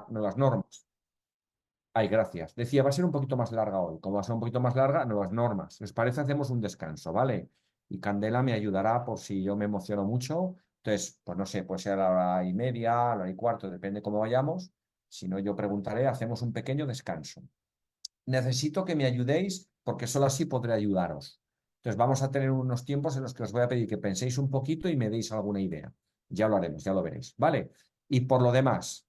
nuevas normas. Ay, gracias. Decía, va a ser un poquito más larga hoy. Como va a ser un poquito más larga, nuevas normas. ¿Les parece? Hacemos un descanso, ¿vale? Y Candela me ayudará por si yo me emociono mucho. Entonces, pues no sé, puede ser a la hora y media, a la hora y cuarto, depende cómo vayamos. Si no, yo preguntaré, hacemos un pequeño descanso. Necesito que me ayudéis porque solo así podré ayudaros. Entonces, vamos a tener unos tiempos en los que os voy a pedir que penséis un poquito y me deis alguna idea. Ya lo haremos, ya lo veréis, ¿vale? Y por lo demás.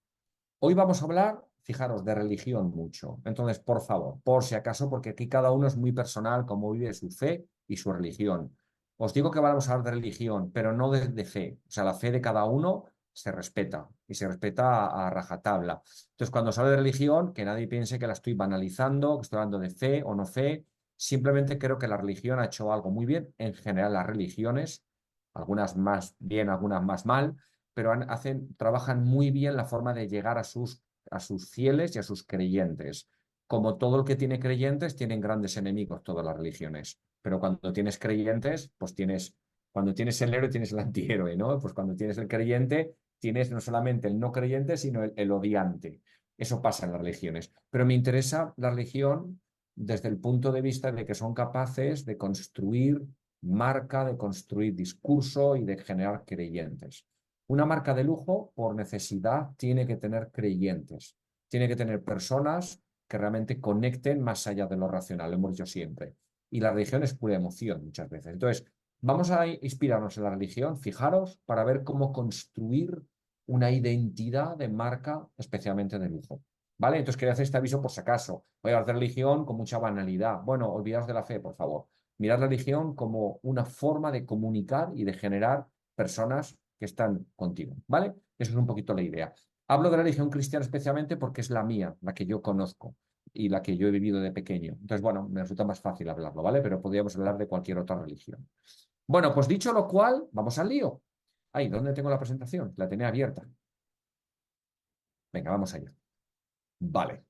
Hoy vamos a hablar, fijaros, de religión mucho. Entonces, por favor, por si acaso, porque aquí cada uno es muy personal, cómo vive su fe y su religión. Os digo que vamos a hablar de religión, pero no de fe. O sea, la fe de cada uno se respeta y se respeta a rajatabla. Entonces, cuando se habla de religión, que nadie piense que la estoy banalizando, que estoy hablando de fe o no fe. Simplemente creo que la religión ha hecho algo muy bien. En general, las religiones, algunas más bien, algunas más mal, pero trabajan muy bien la forma de llegar a sus fieles y a sus creyentes. Como todo el que tiene creyentes, tienen grandes enemigos todas las religiones, pero cuando tienes creyentes, pues cuando tienes el héroe, tienes el antihéroe, ¿no? Pues cuando tienes el creyente, tienes no solamente el no creyente, sino el odiante. Eso pasa en las religiones. Pero me interesa la religión desde el punto de vista de que son capaces de construir marca, de construir discurso y de generar creyentes. Una marca de lujo, por necesidad, tiene que tener creyentes, tiene que tener personas que realmente conecten más allá de lo racional, lo hemos dicho siempre. Y la religión es pura emoción muchas veces. Entonces, vamos a inspirarnos en la religión, fijaros, para ver cómo construir una identidad de marca, especialmente de lujo. ¿Vale? Entonces, quería hacer este aviso por si acaso. Voy a hablar de religión con mucha banalidad. Bueno, olvidaos de la fe, por favor. Mirad la religión como una forma de comunicar y de generar personas que están contigo, ¿vale? Eso es un poquito la idea. Hablo de la religión cristiana especialmente porque es la mía, la que yo conozco y la que yo he vivido de pequeño. Entonces, bueno, me resulta más fácil hablarlo, ¿vale? Pero podríamos hablar de cualquier otra religión. Bueno, pues dicho lo cual, vamos al lío. Ahí, ¿dónde tengo la presentación? La tenía abierta. Venga, vamos allá. Vale,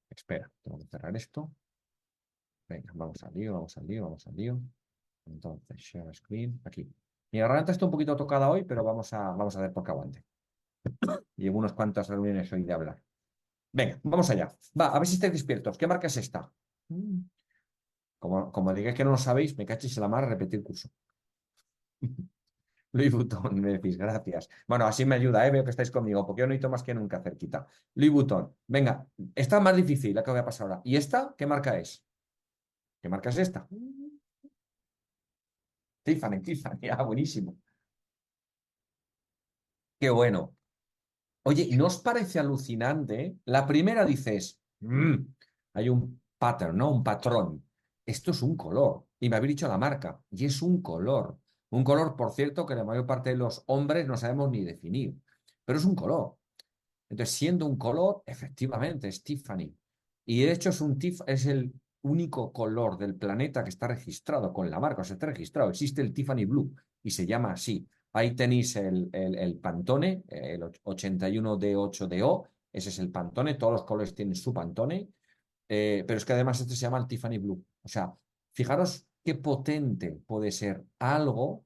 espera, tengo que cerrar esto. Venga, vamos al lío, vamos al lío, vamos al lío. Entonces, share screen, aquí. Mi garganta está un poquito tocada hoy, pero vamos a ver por qué aguante. Llevo unas cuantas reuniones hoy de hablar. Venga, vamos allá. Va, a ver si estáis despiertos. ¿Qué marca es esta? Mm. Como digáis que no lo sabéis, me cachis en la mar, repetir curso. Louis Vuitton, me decís, gracias. Bueno, así me ayuda, ¿eh? Veo que estáis conmigo, porque yo no necesito más que nunca cerquita. Louis Vuitton. Venga, esta es más difícil, la que voy a pasar ahora. ¿Y esta? ¿Qué marca es? ¿Qué marca es esta? Tiffany, Tiffany. Ah, buenísimo. Qué bueno. Oye, ¿y no os parece alucinante? La primera dices, hay un pattern, ¿no? Un patrón. Esto es un color. Y me habéis dicho la marca. Y es un color. Un color, por cierto, que la mayor parte de los hombres no sabemos ni definir. Pero es un color. Entonces, siendo un color, efectivamente, es Tiffany. Y de hecho es el único color del planeta que está registrado con la marca. O sea, está registrado. Existe el Tiffany Blue y se llama así. Ahí tenéis el Pantone, el 81D8DO. Ese es el Pantone. Todos los colores tienen su Pantone. Pero es que además este se llama el Tiffany Blue. O sea, fijaros qué potente puede ser algo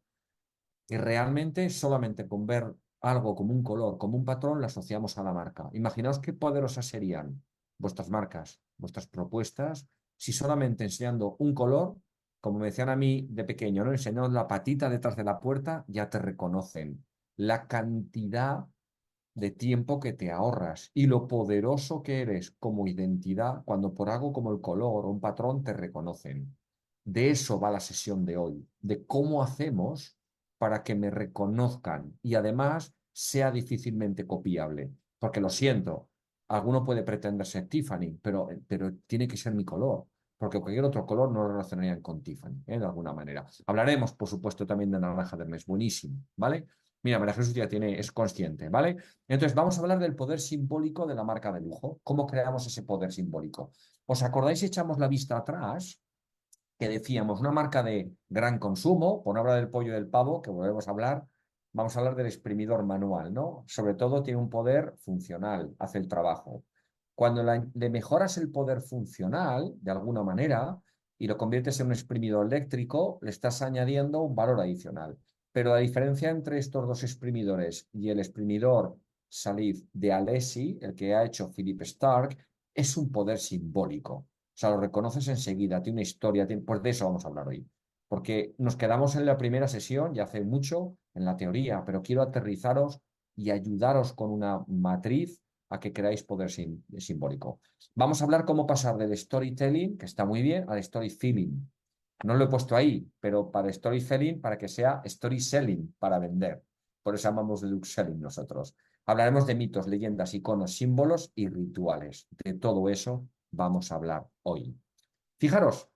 y realmente solamente con ver algo como un color, como un patrón, lo asociamos a la marca. Imaginaos qué poderosas serían vuestras marcas, vuestras propuestas, si solamente enseñando un color, como me decían a mí de pequeño, ¿no? Enseñando la patita detrás de la puerta, ya te reconocen. La cantidad de tiempo que te ahorras y lo poderoso que eres como identidad cuando por algo como el color o un patrón te reconocen. De eso va la sesión de hoy, de cómo hacemos para que me reconozcan y además sea difícilmente copiable. Porque lo siento, alguno puede pretender ser Tiffany, pero tiene que ser mi color, porque cualquier otro color no lo relacionarían con Tiffany, ¿eh? De alguna manera. Hablaremos, por supuesto, también de naranja del mes, buenísimo, ¿vale? Mira, María Jesús ya es consciente, ¿vale? Entonces, vamos a hablar del poder simbólico de la marca de lujo. ¿Cómo creamos ese poder simbólico? ¿Os acordáis si echamos la vista atrás? Que decíamos, una marca de gran consumo, por no hablar del pollo y del pavo, que volvemos a hablar, vamos a hablar del exprimidor manual, ¿no? Sobre todo tiene un poder funcional, hace el trabajo. Cuando le mejoras el poder funcional, de alguna manera, y lo conviertes en un exprimidor eléctrico, le estás añadiendo un valor adicional. Pero la diferencia entre estos dos exprimidores y el exprimidor Salif de Alessi, el que ha hecho Philip Stark, es un poder simbólico. O sea, lo reconoces enseguida, tiene una historia, pues de eso vamos a hablar hoy. Porque nos quedamos en la primera sesión, ya hace mucho, en la teoría, pero quiero aterrizaros y ayudaros con una matriz a que creáis poder simbólico. Vamos a hablar cómo pasar del storytelling, que está muy bien, al story feeling. No lo he puesto ahí, pero para storytelling, para que sea story selling, para vender. Por eso llamamos deluxe selling nosotros. Hablaremos de mitos, leyendas, iconos, símbolos y rituales. De todo eso vamos a hablar hoy. Fijaros,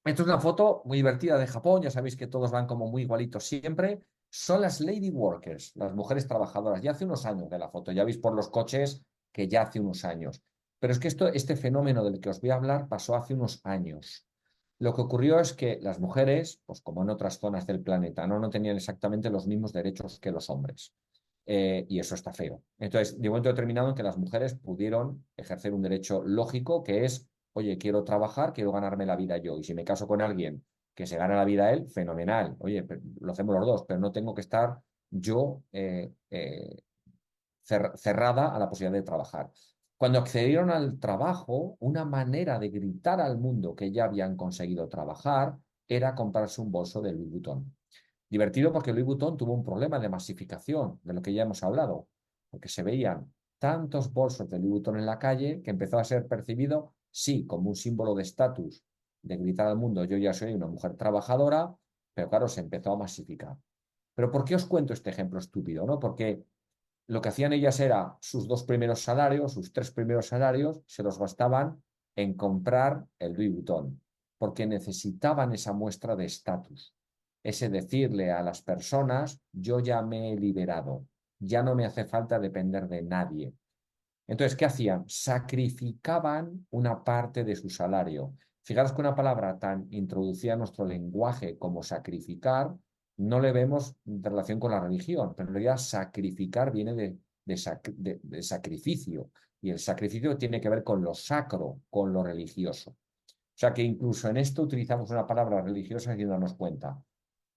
esto es una foto muy divertida de Japón. Ya sabéis que todos van como muy igualitos siempre. Son las lady workers, las mujeres trabajadoras. Ya hace unos años de la foto. Ya veis por los coches que ya hace unos años. Pero es que este fenómeno del que os voy a hablar pasó hace unos años. Lo que ocurrió es que las mujeres, pues como en otras zonas del planeta, no tenían exactamente los mismos derechos que los hombres. Y eso está feo. Entonces, de momento determinado en que las mujeres pudieron ejercer un derecho lógico que es, oye, quiero trabajar, quiero ganarme la vida yo. Y si me caso con alguien que se gana la vida él, fenomenal. Oye, lo hacemos los dos, pero no tengo que estar yo cerrada a la posibilidad de trabajar. Cuando accedieron al trabajo, una manera de gritar al mundo que ya habían conseguido trabajar era comprarse un bolso de Louis Vuitton. Divertido porque Louis Vuitton tuvo un problema de masificación, de lo que ya hemos hablado, porque se veían tantos bolsos de Louis Vuitton en la calle que empezó a ser percibido, sí, como un símbolo de estatus, de gritar al mundo, yo ya soy una mujer trabajadora, pero claro, se empezó a masificar. Pero ¿por qué os cuento este ejemplo estúpido? ¿No? Porque lo que hacían ellas era sus dos primeros salarios, sus tres primeros salarios, se los gastaban en comprar el Louis Vuitton, porque necesitaban esa muestra de estatus. Ese decirle a las personas, yo ya me he liberado, ya no me hace falta depender de nadie. Entonces, ¿qué hacían? Sacrificaban una parte de su salario. Fijaros que una palabra tan introducida en nuestro lenguaje como sacrificar, no le vemos de relación con la religión, pero en realidad sacrificar viene de sacrificio. Y el sacrificio tiene que ver con lo sacro, con lo religioso. O sea que incluso en esto utilizamos una palabra religiosa sin darnos cuenta.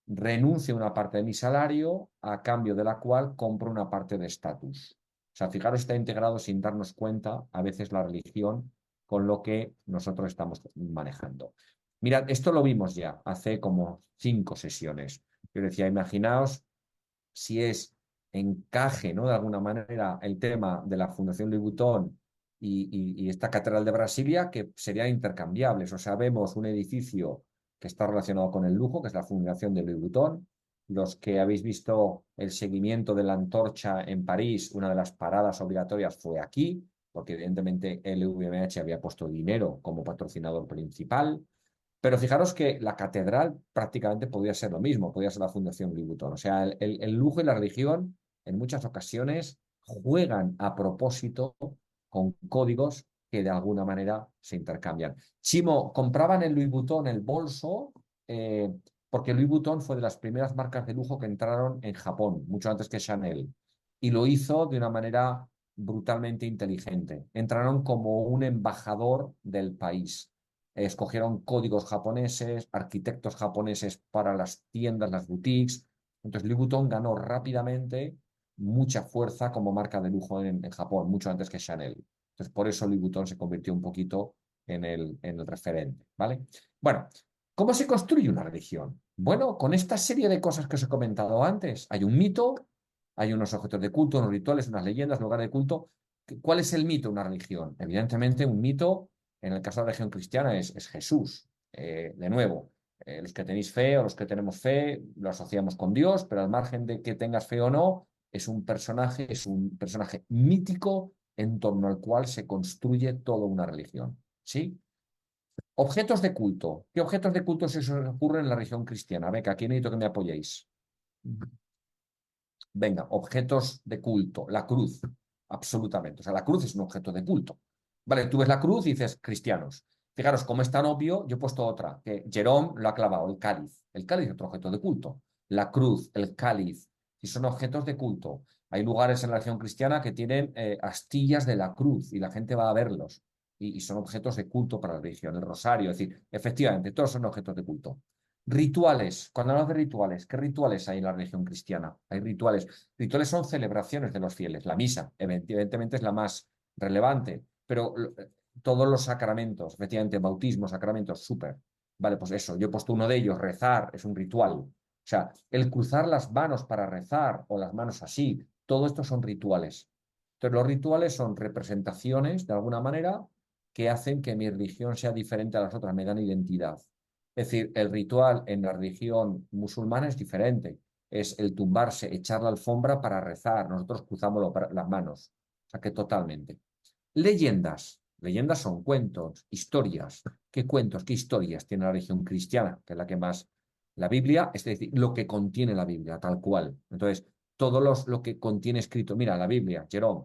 Renuncio a una parte de mi salario a cambio de la cual compro una parte de estatus. O sea, fijaros, está integrado sin darnos cuenta a veces la religión con lo que nosotros estamos manejando. Mirad, esto lo vimos ya hace como 5 sesiones. Yo decía, imaginaos si es encaje, ¿no? De alguna manera, el tema de la Fundación Louis Vuitton y esta Catedral de Brasilia, que serían intercambiables. O sea, vemos un edificio que está relacionado con el lujo, que es la Fundación de Louis Vuitton. Los que habéis visto el seguimiento de la antorcha en París, una de las paradas obligatorias fue aquí, porque evidentemente LVMH había puesto dinero como patrocinador principal. Pero fijaros que la catedral prácticamente podría ser lo mismo, podría ser la Fundación Louis Vuitton. O sea, el lujo y la religión en muchas ocasiones juegan a propósito con códigos que de alguna manera se intercambian. Chimo, compraban en Louis Vuitton el bolso eh, porque Louis Vuitton fue de las primeras marcas de lujo que entraron en Japón, mucho antes que Chanel, y lo hizo de una manera brutalmente inteligente. Entraron como un embajador del país, escogieron códigos japoneses, arquitectos japoneses para las tiendas, las boutiques. Entonces, Louis Vuitton ganó rápidamente mucha fuerza como marca de lujo en Japón, mucho antes que Chanel. Entonces, por eso Louis Vuitton se convirtió un poquito en el referente, ¿vale? Bueno, ¿cómo se construye una religión? Bueno, con esta serie de cosas que os he comentado antes, hay un mito, hay unos objetos de culto, unos rituales, unas leyendas, lugares de culto. ¿Cuál es el mito de una religión? Evidentemente, un mito en el caso de la religión cristiana es Jesús. De nuevo, los que tenéis fe o los que tenemos fe lo asociamos con Dios, pero al margen de que tengas fe o no, es un personaje mítico en torno al cual se construye toda una religión. ¿Sí? Objetos de culto. ¿Qué objetos de culto se os ocurren en la religión cristiana? Venga, aquí necesito que me apoyéis. Venga, objetos de culto. La cruz, absolutamente. O sea, la cruz es un objeto de culto. Vale, tú ves la cruz y dices cristianos. Fijaros, como es tan obvio, yo he puesto otra, que Jerome lo ha clavado, el cáliz. El cáliz es otro objeto de culto. La cruz, el cáliz, y son objetos de culto. Hay lugares en la religión cristiana que tienen astillas de la cruz y la gente va a verlos. Y son objetos de culto para la religión. El rosario, es decir, efectivamente, todos son objetos de culto. Rituales. Cuando hablamos de rituales, ¿qué rituales hay en la religión cristiana? Hay rituales. Rituales son celebraciones de los fieles. La misa, evidentemente, es la más relevante, pero todos los sacramentos, efectivamente, bautismo, sacramentos, súper. Vale, pues eso, yo he puesto uno de ellos, rezar, es un ritual. O sea, el cruzar las manos para rezar o las manos así, todo esto son rituales. Entonces, los rituales son representaciones, de alguna manera, que hacen que mi religión sea diferente a las otras, me dan identidad. Es decir, el ritual en la religión musulmana es diferente. Es el tumbarse, echar la alfombra para rezar. Nosotros cruzamos las manos. O sea que totalmente. Leyendas. Leyendas son cuentos, historias. ¿Qué cuentos, qué historias tiene la religión cristiana? Que es la que más. La Biblia, es decir, lo que contiene la Biblia, tal cual. Entonces, lo que contiene escrito. Mira, la Biblia, Jerome.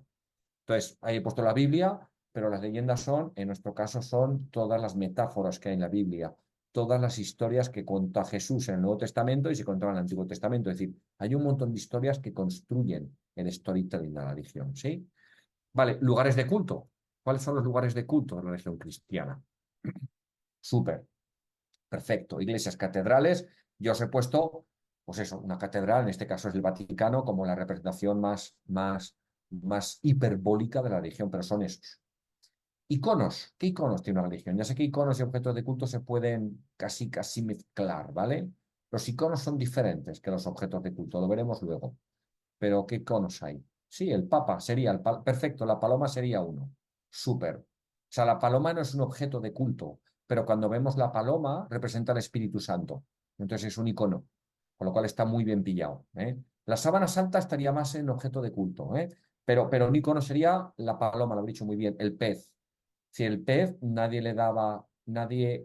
Entonces, ahí he puesto la Biblia, pero las leyendas son, en nuestro caso, son todas las metáforas que hay en la Biblia, todas las historias que cuenta Jesús en el Nuevo Testamento y se contaban en el Antiguo Testamento. Es decir, hay un montón de historias que construyen el storytelling de la religión, ¿sí? Vale, lugares de culto. ¿Cuáles son los lugares de culto de la religión cristiana? Súper, perfecto. Iglesias, catedrales. Yo os he puesto, pues eso, una catedral, en este caso es el Vaticano, como la representación más hiperbólica de la religión, pero son esos. Iconos. ¿Qué iconos tiene una religión? Ya sé que iconos y objetos de culto se pueden casi mezclar, ¿vale? Los iconos son diferentes que los objetos de culto, lo veremos luego. Pero ¿qué iconos hay? Sí, el Papa sería perfecto, la paloma sería uno. Súper. O sea, la paloma no es un objeto de culto, pero cuando vemos la paloma representa al Espíritu Santo. Entonces es un icono, con lo cual está muy bien pillado, ¿eh? La sábana santa estaría más en objeto de culto, ¿eh? Pero un icono sería la paloma, lo he dicho muy bien, el pez. Si el pez nadie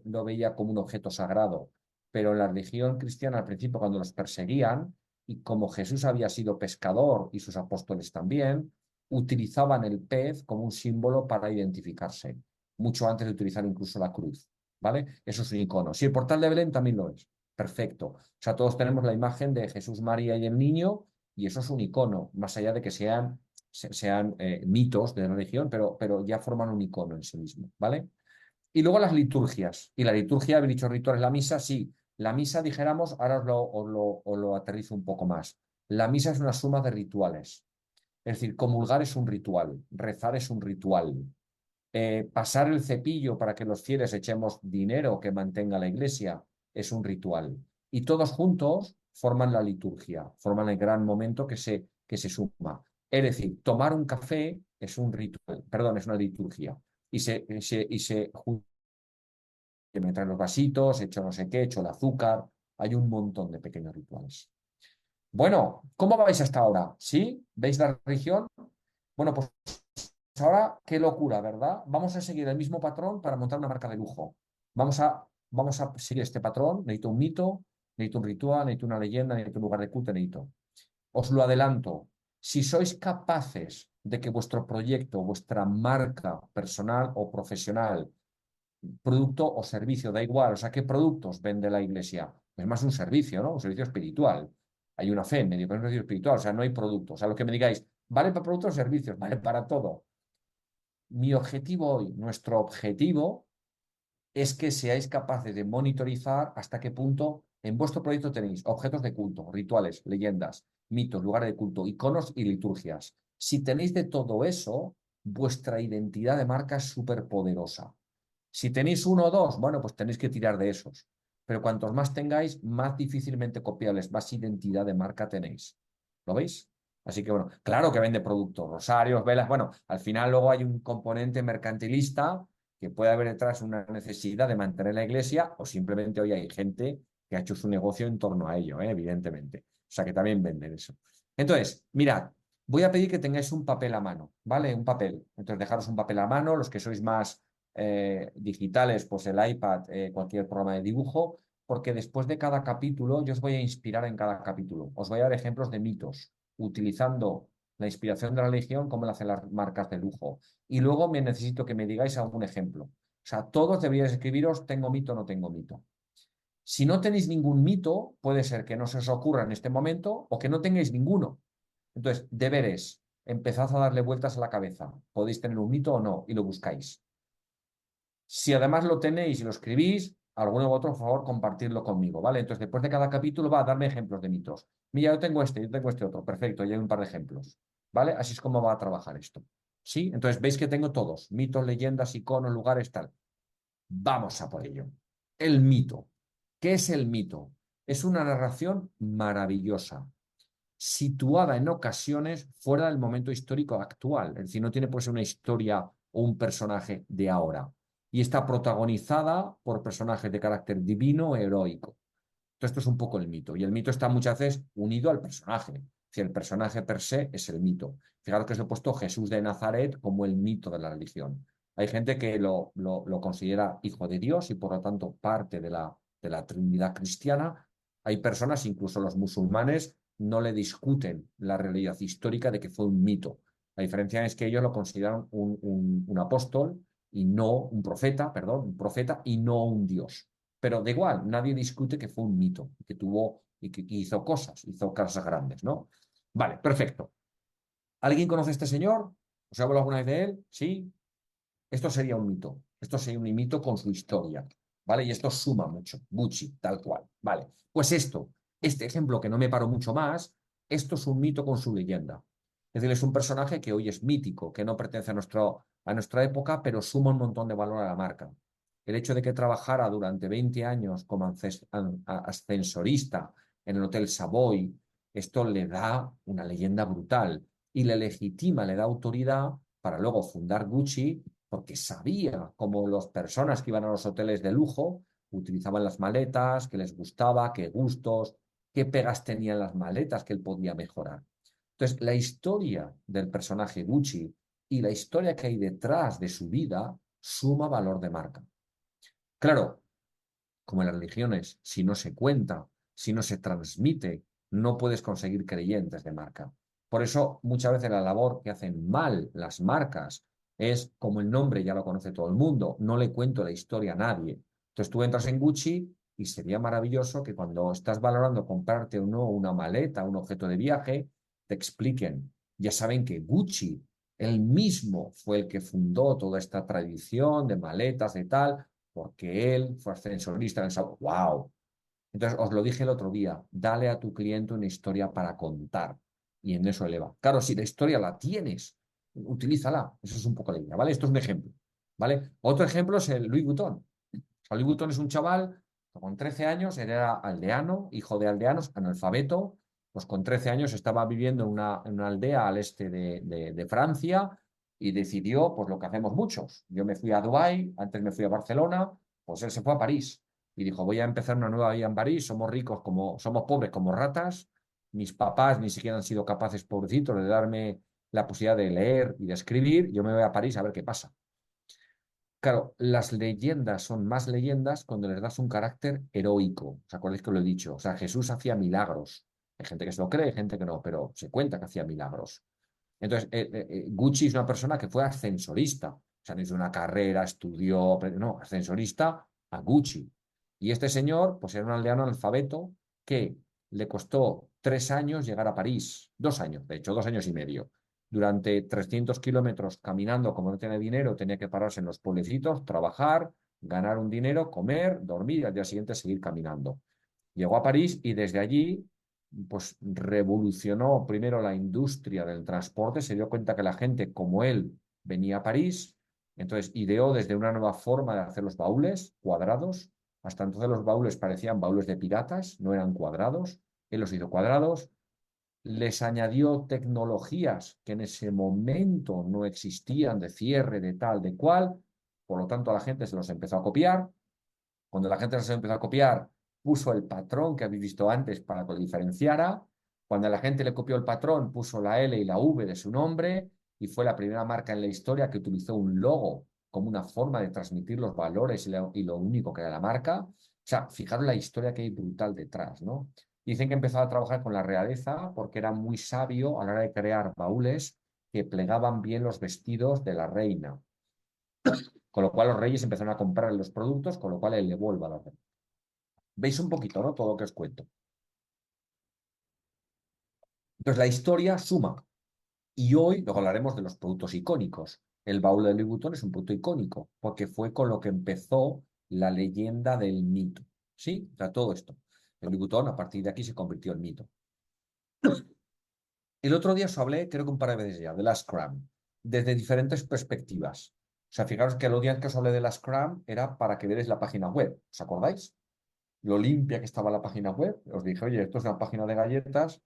lo veía como un objeto sagrado, pero en la religión cristiana al principio cuando los perseguían, y como Jesús había sido pescador y sus apóstoles también, utilizaban el pez como un símbolo para identificarse, mucho antes de utilizar incluso la cruz, ¿vale? Eso es un icono. Si el portal de Belén también lo es, perfecto. O sea, todos tenemos la imagen de Jesús, María y el niño, y eso es un icono, más allá de que sean mitos de la religión, pero ya forman un icono en sí mismo, ¿vale? Y luego las liturgias. Y la liturgia, habéis dicho rituales, la misa, sí. La misa, dijéramos, ahora os lo aterrizo un poco más. La misa es una suma de rituales. Es decir, comulgar es un ritual, rezar es un ritual, pasar el cepillo para que los fieles echemos dinero que mantenga la iglesia es un ritual. Y todos juntos forman la liturgia, forman el gran momento que se suma. Es decir, tomar un café es un ritual, perdón, es una liturgia. Y se meten los vasitos, echo no sé qué, echo el azúcar. Hay un montón de pequeños rituales. Bueno, ¿cómo vais hasta ahora? ¿Sí? ¿Veis la religión? Bueno, pues ahora, qué locura, ¿verdad? Vamos a seguir el mismo patrón para montar una marca de lujo. Vamos a seguir este patrón. Necesito un mito, necesito un ritual, necesito una leyenda, necesito un lugar de culto, necesito. Os lo adelanto. Si sois capaces de que vuestro proyecto, vuestra marca personal o profesional, producto o servicio, da igual, o sea, ¿qué productos vende la iglesia? Es más un servicio, ¿no? Un servicio espiritual. Hay una fe en medio, pero es un servicio espiritual, o sea, no hay productos. O sea, lo que me digáis, ¿vale para productos o servicios? Vale para todo. Mi objetivo hoy, nuestro objetivo, es que seáis capaces de monitorizar hasta qué punto en vuestro proyecto tenéis objetos de culto, rituales, leyendas, mitos, lugares de culto, iconos y liturgias. Si tenéis de todo eso, vuestra identidad de marca es súper poderosa. Si tenéis uno o dos, bueno, pues tenéis que tirar de esos. Pero cuantos más tengáis, más difícilmente copiables, más identidad de marca tenéis. ¿Lo veis? Así que bueno, claro que vende productos, rosarios, velas. Bueno, al final luego hay un componente mercantilista que puede haber detrás una necesidad de mantener la iglesia o simplemente hoy hay gente que ha hecho su negocio en torno a ello, evidentemente. O sea que también venden eso. Entonces, mirad, voy a pedir que tengáis un papel a mano, ¿vale? Un papel. Entonces, dejaros un papel a mano, los que sois más digitales, pues el iPad, cualquier programa de dibujo, porque después de cada capítulo yo os voy a inspirar en cada capítulo. Os voy a dar ejemplos de mitos, utilizando la inspiración de la religión como lo hacen las marcas de lujo. Y luego me necesito que me digáis algún ejemplo. O sea, todos deberíais escribiros, tengo mito o no tengo mito. Si no tenéis ningún mito, puede ser que no se os ocurra en este momento o que no tengáis ninguno. Entonces, deberes, empezad a darle vueltas a la cabeza. Podéis tener un mito o no y lo buscáis. Si además lo tenéis y lo escribís, alguno u otro, por favor, compartirlo conmigo, ¿vale? Entonces, después de cada capítulo va a darme ejemplos de mitos. Mira, yo tengo este otro, perfecto, y hay un par de ejemplos, ¿vale? Así es como va a trabajar esto. ¿Sí? Entonces, veis que tengo todos, mitos, leyendas, iconos, lugares, tal. Vamos a por ello. El mito. ¿Qué es el mito? Es una narración maravillosa, situada en ocasiones fuera del momento histórico actual. Es decir, no tiene por ser una historia o un personaje de ahora. Y está protagonizada por personajes de carácter divino o heroico. Entonces, esto es un poco el mito. Y el mito está muchas veces unido al personaje. Si el personaje per se es el mito. Fijaros que os he puesto Jesús de Nazaret como el mito de la religión. Hay gente que lo considera hijo de Dios y por lo tanto parte de la Trinidad cristiana. Hay personas, incluso los musulmanes, no le discuten la realidad histórica de que fue un mito. La diferencia es que ellos lo consideran un apóstol y no un profeta, perdón, un profeta y no un Dios. Pero da igual, nadie discute que fue un mito, que tuvo y que hizo cosas grandes, ¿no? Vale, perfecto. ¿Alguien conoce a este señor? ¿Os he hablado alguna vez de él? Sí. Esto sería un mito. Esto sería un mito con su historia, ¿vale? Y esto suma mucho. Gucci, tal cual. Vale. Pues esto, este ejemplo que no me paro mucho más, esto es un mito con su leyenda. Es decir, es un personaje que hoy es mítico, que no pertenece a nuestra época, pero suma un montón de valor a la marca. El hecho de que trabajara durante 20 años como ascensorista en el Hotel Savoy, esto le da una leyenda brutal y le legitima, le da autoridad para luego fundar Gucci porque sabía cómo las personas que iban a los hoteles de lujo utilizaban las maletas, qué les gustaba, qué gustos, qué pegas tenían las maletas que él podía mejorar. Entonces, la historia del personaje Gucci y la historia que hay detrás de su vida suma valor de marca. Claro, como en las religiones, si no se cuenta, si no se transmite, no puedes conseguir creyentes de marca. Por eso, muchas veces la labor que hacen mal las marcas es, como el nombre ya lo conoce todo el mundo, no le cuento la historia a nadie. Entonces tú entras en Gucci y sería maravilloso que cuando estás valorando comprarte o no una maleta, un objeto de viaje, te expliquen. Ya saben que Gucci, él mismo fue el que fundó toda esta tradición de maletas, de tal, porque él fue ascensorista en el sábado. ¡Wow! Entonces, os lo dije el otro día, dale a tu cliente una historia para contar y en eso eleva. Claro, si la historia la tienes, utilízala. Eso es un poco la idea, ¿vale? Esto es un ejemplo, ¿vale? Otro ejemplo es el Louis Vuitton. O sea, Louis Vuitton es un chaval que con 13 años, él era aldeano, hijo de aldeanos, analfabeto, pues con 13 años estaba viviendo en una aldea al este de Francia y decidió, pues lo que hacemos muchos. Yo me fui a Dubái, antes me fui a Barcelona, pues él se fue a París y dijo, voy a empezar una nueva vida en París, somos ricos como, somos pobres como ratas, mis papás ni siquiera han sido capaces, pobrecitos, de darme la posibilidad de leer y de escribir, yo me voy a París a ver qué pasa. Claro, las leyendas son más leyendas cuando les das un carácter heroico. ¿Os acordáis que lo he dicho? O sea, Jesús hacía milagros. Hay gente que se lo cree, hay gente que no, pero se cuenta que hacía milagros. Entonces, Gucci es una persona que fue ascensorista. O sea, no hizo una carrera, estudió, no, ascensorista a Gucci. Y este señor, pues era un aldeano alfabeto que le costó 3 años llegar a París. 2 años, de hecho, 2 años y medio. Durante 300 kilómetros caminando, como no tenía dinero, tenía que pararse en los pueblecitos, trabajar, ganar un dinero, comer, dormir y al día siguiente seguir caminando. Llegó a París y desde allí pues revolucionó primero la industria del transporte, se dio cuenta que la gente como él venía a París, entonces ideó desde una nueva forma de hacer los baúles cuadrados, hasta entonces los baúles parecían baúles de piratas, no eran cuadrados, él los hizo cuadrados, les añadió tecnologías que en ese momento no existían de cierre, de tal, de cual, por lo tanto a la gente se los empezó a copiar, cuando la gente se empezó a copiar, puso el patrón que habéis visto antes para que lo diferenciara. Cuando la gente le copió el patrón, puso la L y la V de su nombre y fue la primera marca en la historia que utilizó un logo como una forma de transmitir los valores y lo único que era la marca. O sea, fijaros la historia que hay brutal detrás, ¿no? Dicen que empezó a trabajar con la realeza porque era muy sabio a la hora de crear baúles que plegaban bien los vestidos de la reina. Con lo cual los reyes empezaron a comprar los productos, con lo cual elevó el valor. Veis un poquito, ¿no? Todo lo que os cuento. Entonces, la historia suma. Y hoy luego hablaremos de los productos icónicos. El baúl de Louis Vuitton es un producto icónico, porque fue con lo que empezó la leyenda del mito. ¿Sí? O sea, todo esto. El Louis Vuitton a partir de aquí se convirtió en mito. El otro día os hablé, creo que un par de veces ya, de la Scrum, desde diferentes perspectivas. O sea, fijaros que el otro día que os hablé de la Scrum era para que veáis la página web. ¿Os acordáis? Lo limpia que estaba la página web. Os dije, oye, esto es una página de galletas,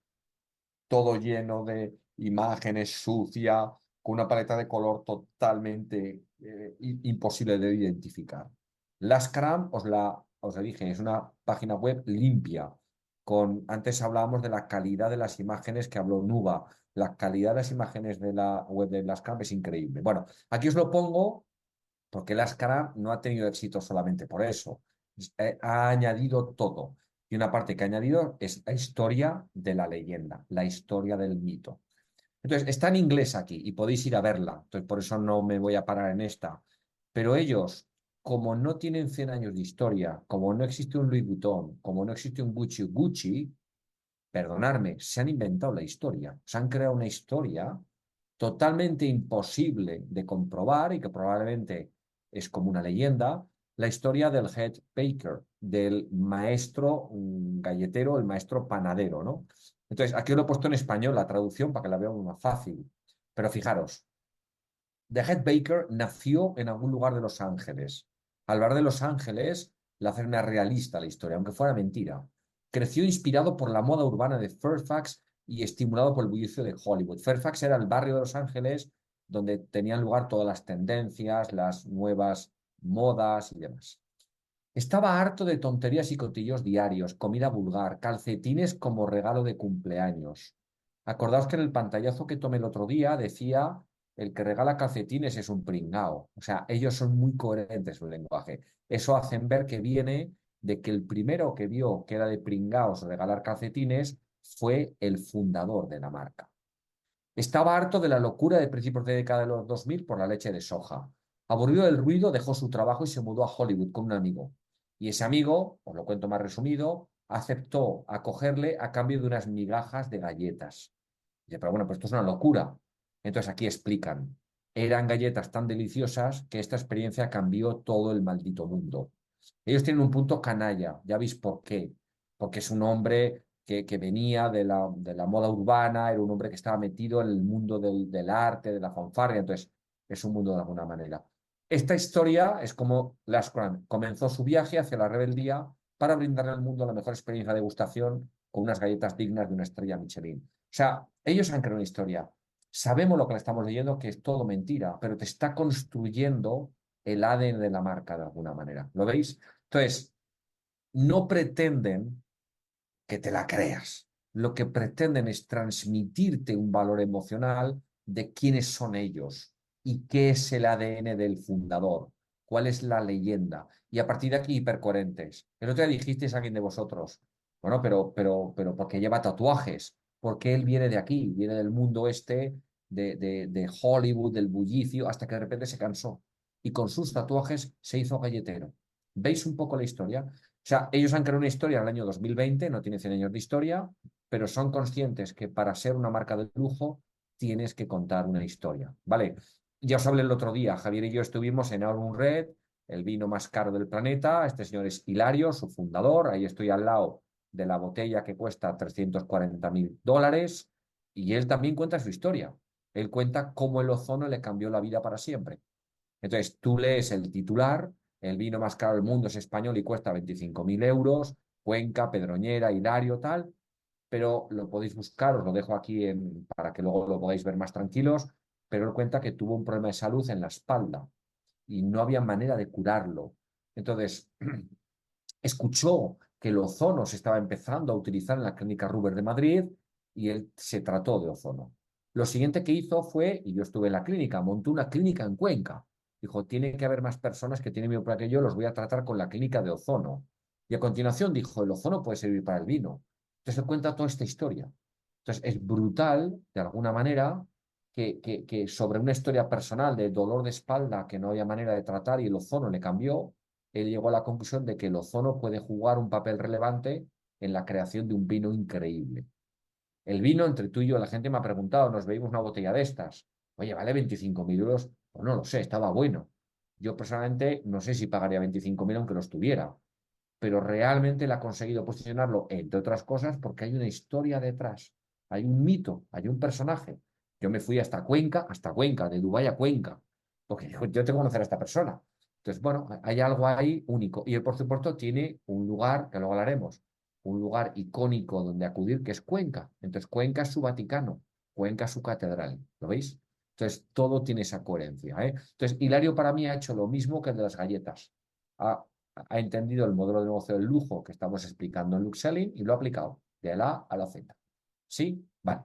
todo lleno de imágenes, sucia, con una paleta de color totalmente imposible de identificar. La Scrum, os la dije, es una página web limpia. Antes hablábamos de la calidad de las imágenes que habló Nuba. La calidad de las imágenes de la web de la Scrum es increíble. Bueno, aquí os lo pongo porque la Scrum no ha tenido éxito solamente por eso. Ha añadido todo. Y una parte que ha añadido es la historia de la leyenda, la historia del mito. Entonces, está en inglés aquí y podéis ir a verla. Entonces, por eso no me voy a parar en esta. Pero ellos, como no tienen 100 años de historia, como no existe un Louis Vuitton, como no existe un Gucci Gucci, perdonadme, se han inventado la historia. Se han creado una historia totalmente imposible de comprobar y que probablemente es como una leyenda, la historia del head baker, del maestro galletero, el maestro panadero, ¿no? Entonces, aquí lo he puesto en español, la traducción, para que la veamos más fácil. Pero fijaros, The Head Baker nació en algún lugar de Los Ángeles. Al hablar de Los Ángeles, la hace una realista la historia, aunque fuera mentira. Creció inspirado por la moda urbana de Fairfax y estimulado por el bullicio de Hollywood. Fairfax era el barrio de Los Ángeles donde tenían lugar todas las tendencias, las nuevas modas y demás. Estaba harto de tonterías y cotillos diarios, comida vulgar, calcetines como regalo de cumpleaños. Acordaos que en el pantallazo que tomé el otro día decía, el que regala calcetines es un pringao. O sea, ellos son muy coherentes en el lenguaje. Eso hacen ver que viene de que el primero que vio que era de pringaos regalar calcetines fue el fundador de la marca. Estaba harto de la locura de principios de década de los 2000 por la leche de soja. Aburrido del ruido, dejó su trabajo y se mudó a Hollywood con un amigo. Y ese amigo, os lo cuento más resumido, aceptó acogerle a cambio de unas migajas de galletas. Dice, pero bueno, pues esto es una locura. Entonces aquí explican, eran galletas tan deliciosas que esta experiencia cambió todo el maldito mundo. Ellos tienen un punto canalla, ya veis por qué. Porque es un hombre que venía de la moda urbana, era un hombre que estaba metido en el mundo del arte, de la fanfarria, entonces es un mundo de alguna manera. Esta historia es como Lascran comenzó su viaje hacia la rebeldía para brindarle al mundo la mejor experiencia de degustación con unas galletas dignas de una estrella Michelin. O sea, ellos han creado una historia. Sabemos lo que le estamos leyendo, que es todo mentira, pero te está construyendo el ADN de la marca de alguna manera. ¿Lo veis? Entonces, no pretenden que te la creas. Lo que pretenden es transmitirte un valor emocional de quiénes son ellos y qué es el ADN del fundador, cuál es la leyenda. Y a partir de aquí, hipercoherentes. El otro día dijisteis a alguien de vosotros, bueno, pero ¿por qué lleva tatuajes? Porque él viene de aquí, viene del mundo este, de Hollywood, del bullicio, hasta que de repente se cansó. Y con sus tatuajes se hizo galletero. ¿Veis un poco la historia? O sea, ellos han creado una historia en el año 2020, no tiene 100 años de historia, pero son conscientes que para ser una marca de lujo tienes que contar una historia, ¿vale? Ya os hablé el otro día, Javier y yo estuvimos en Aurum Red, el vino más caro del planeta, este señor es Hilario, su fundador, ahí estoy al lado de la botella que cuesta $340.000 y él también cuenta su historia. Él cuenta cómo el ozono le cambió la vida para siempre. Entonces, tú lees el titular, el vino más caro del mundo es español y cuesta 25.000 euros, Cuenca, Pedroñera, Hilario, tal, pero lo podéis buscar, os lo dejo aquí para que luego lo podáis ver más tranquilos, pero él cuenta que tuvo un problema de salud en la espalda y no había manera de curarlo. Entonces, escuchó que el ozono se estaba empezando a utilizar en la clínica Ruber de Madrid y él se trató de ozono. Lo siguiente que hizo fue, y yo estuve en la clínica, montó una clínica en Cuenca. Dijo, tiene que haber más personas que tienen miopía que yo, los voy a tratar con la clínica de ozono. Y a continuación dijo, el ozono puede servir para el vino. Entonces él cuenta toda esta historia. Entonces es brutal, de alguna manera, que sobre una historia personal de dolor de espalda que no había manera de tratar y el ozono le cambió, él llegó a la conclusión de que el ozono puede jugar un papel relevante en la creación de un vino increíble. El vino, entre tú y yo, la gente me ha preguntado, nos veíamos una botella de estas. Oye, ¿vale 25.000 euros? Pues no lo sé, estaba bueno. Yo personalmente no sé si pagaría 25.000 aunque los tuviera, pero realmente él ha conseguido posicionarlo, entre otras cosas, porque hay una historia detrás, hay un mito, hay un personaje. Yo me fui hasta Cuenca, de Dubái a Cuenca, porque yo tengo que conocer a esta persona. Entonces, bueno, hay algo ahí único. Y él, por supuesto, tiene un lugar, que luego hablaremos, un lugar icónico donde acudir, que es Cuenca. Entonces, Cuenca es su Vaticano, Cuenca es su catedral. ¿Lo veis? Entonces, todo tiene esa coherencia, ¿eh? Entonces, Hilario para mí ha hecho lo mismo que el de las galletas. Ha entendido el modelo de negocio del lujo que estamos explicando en Luxelling y lo ha aplicado de la A a la Z. ¿Sí? Vale.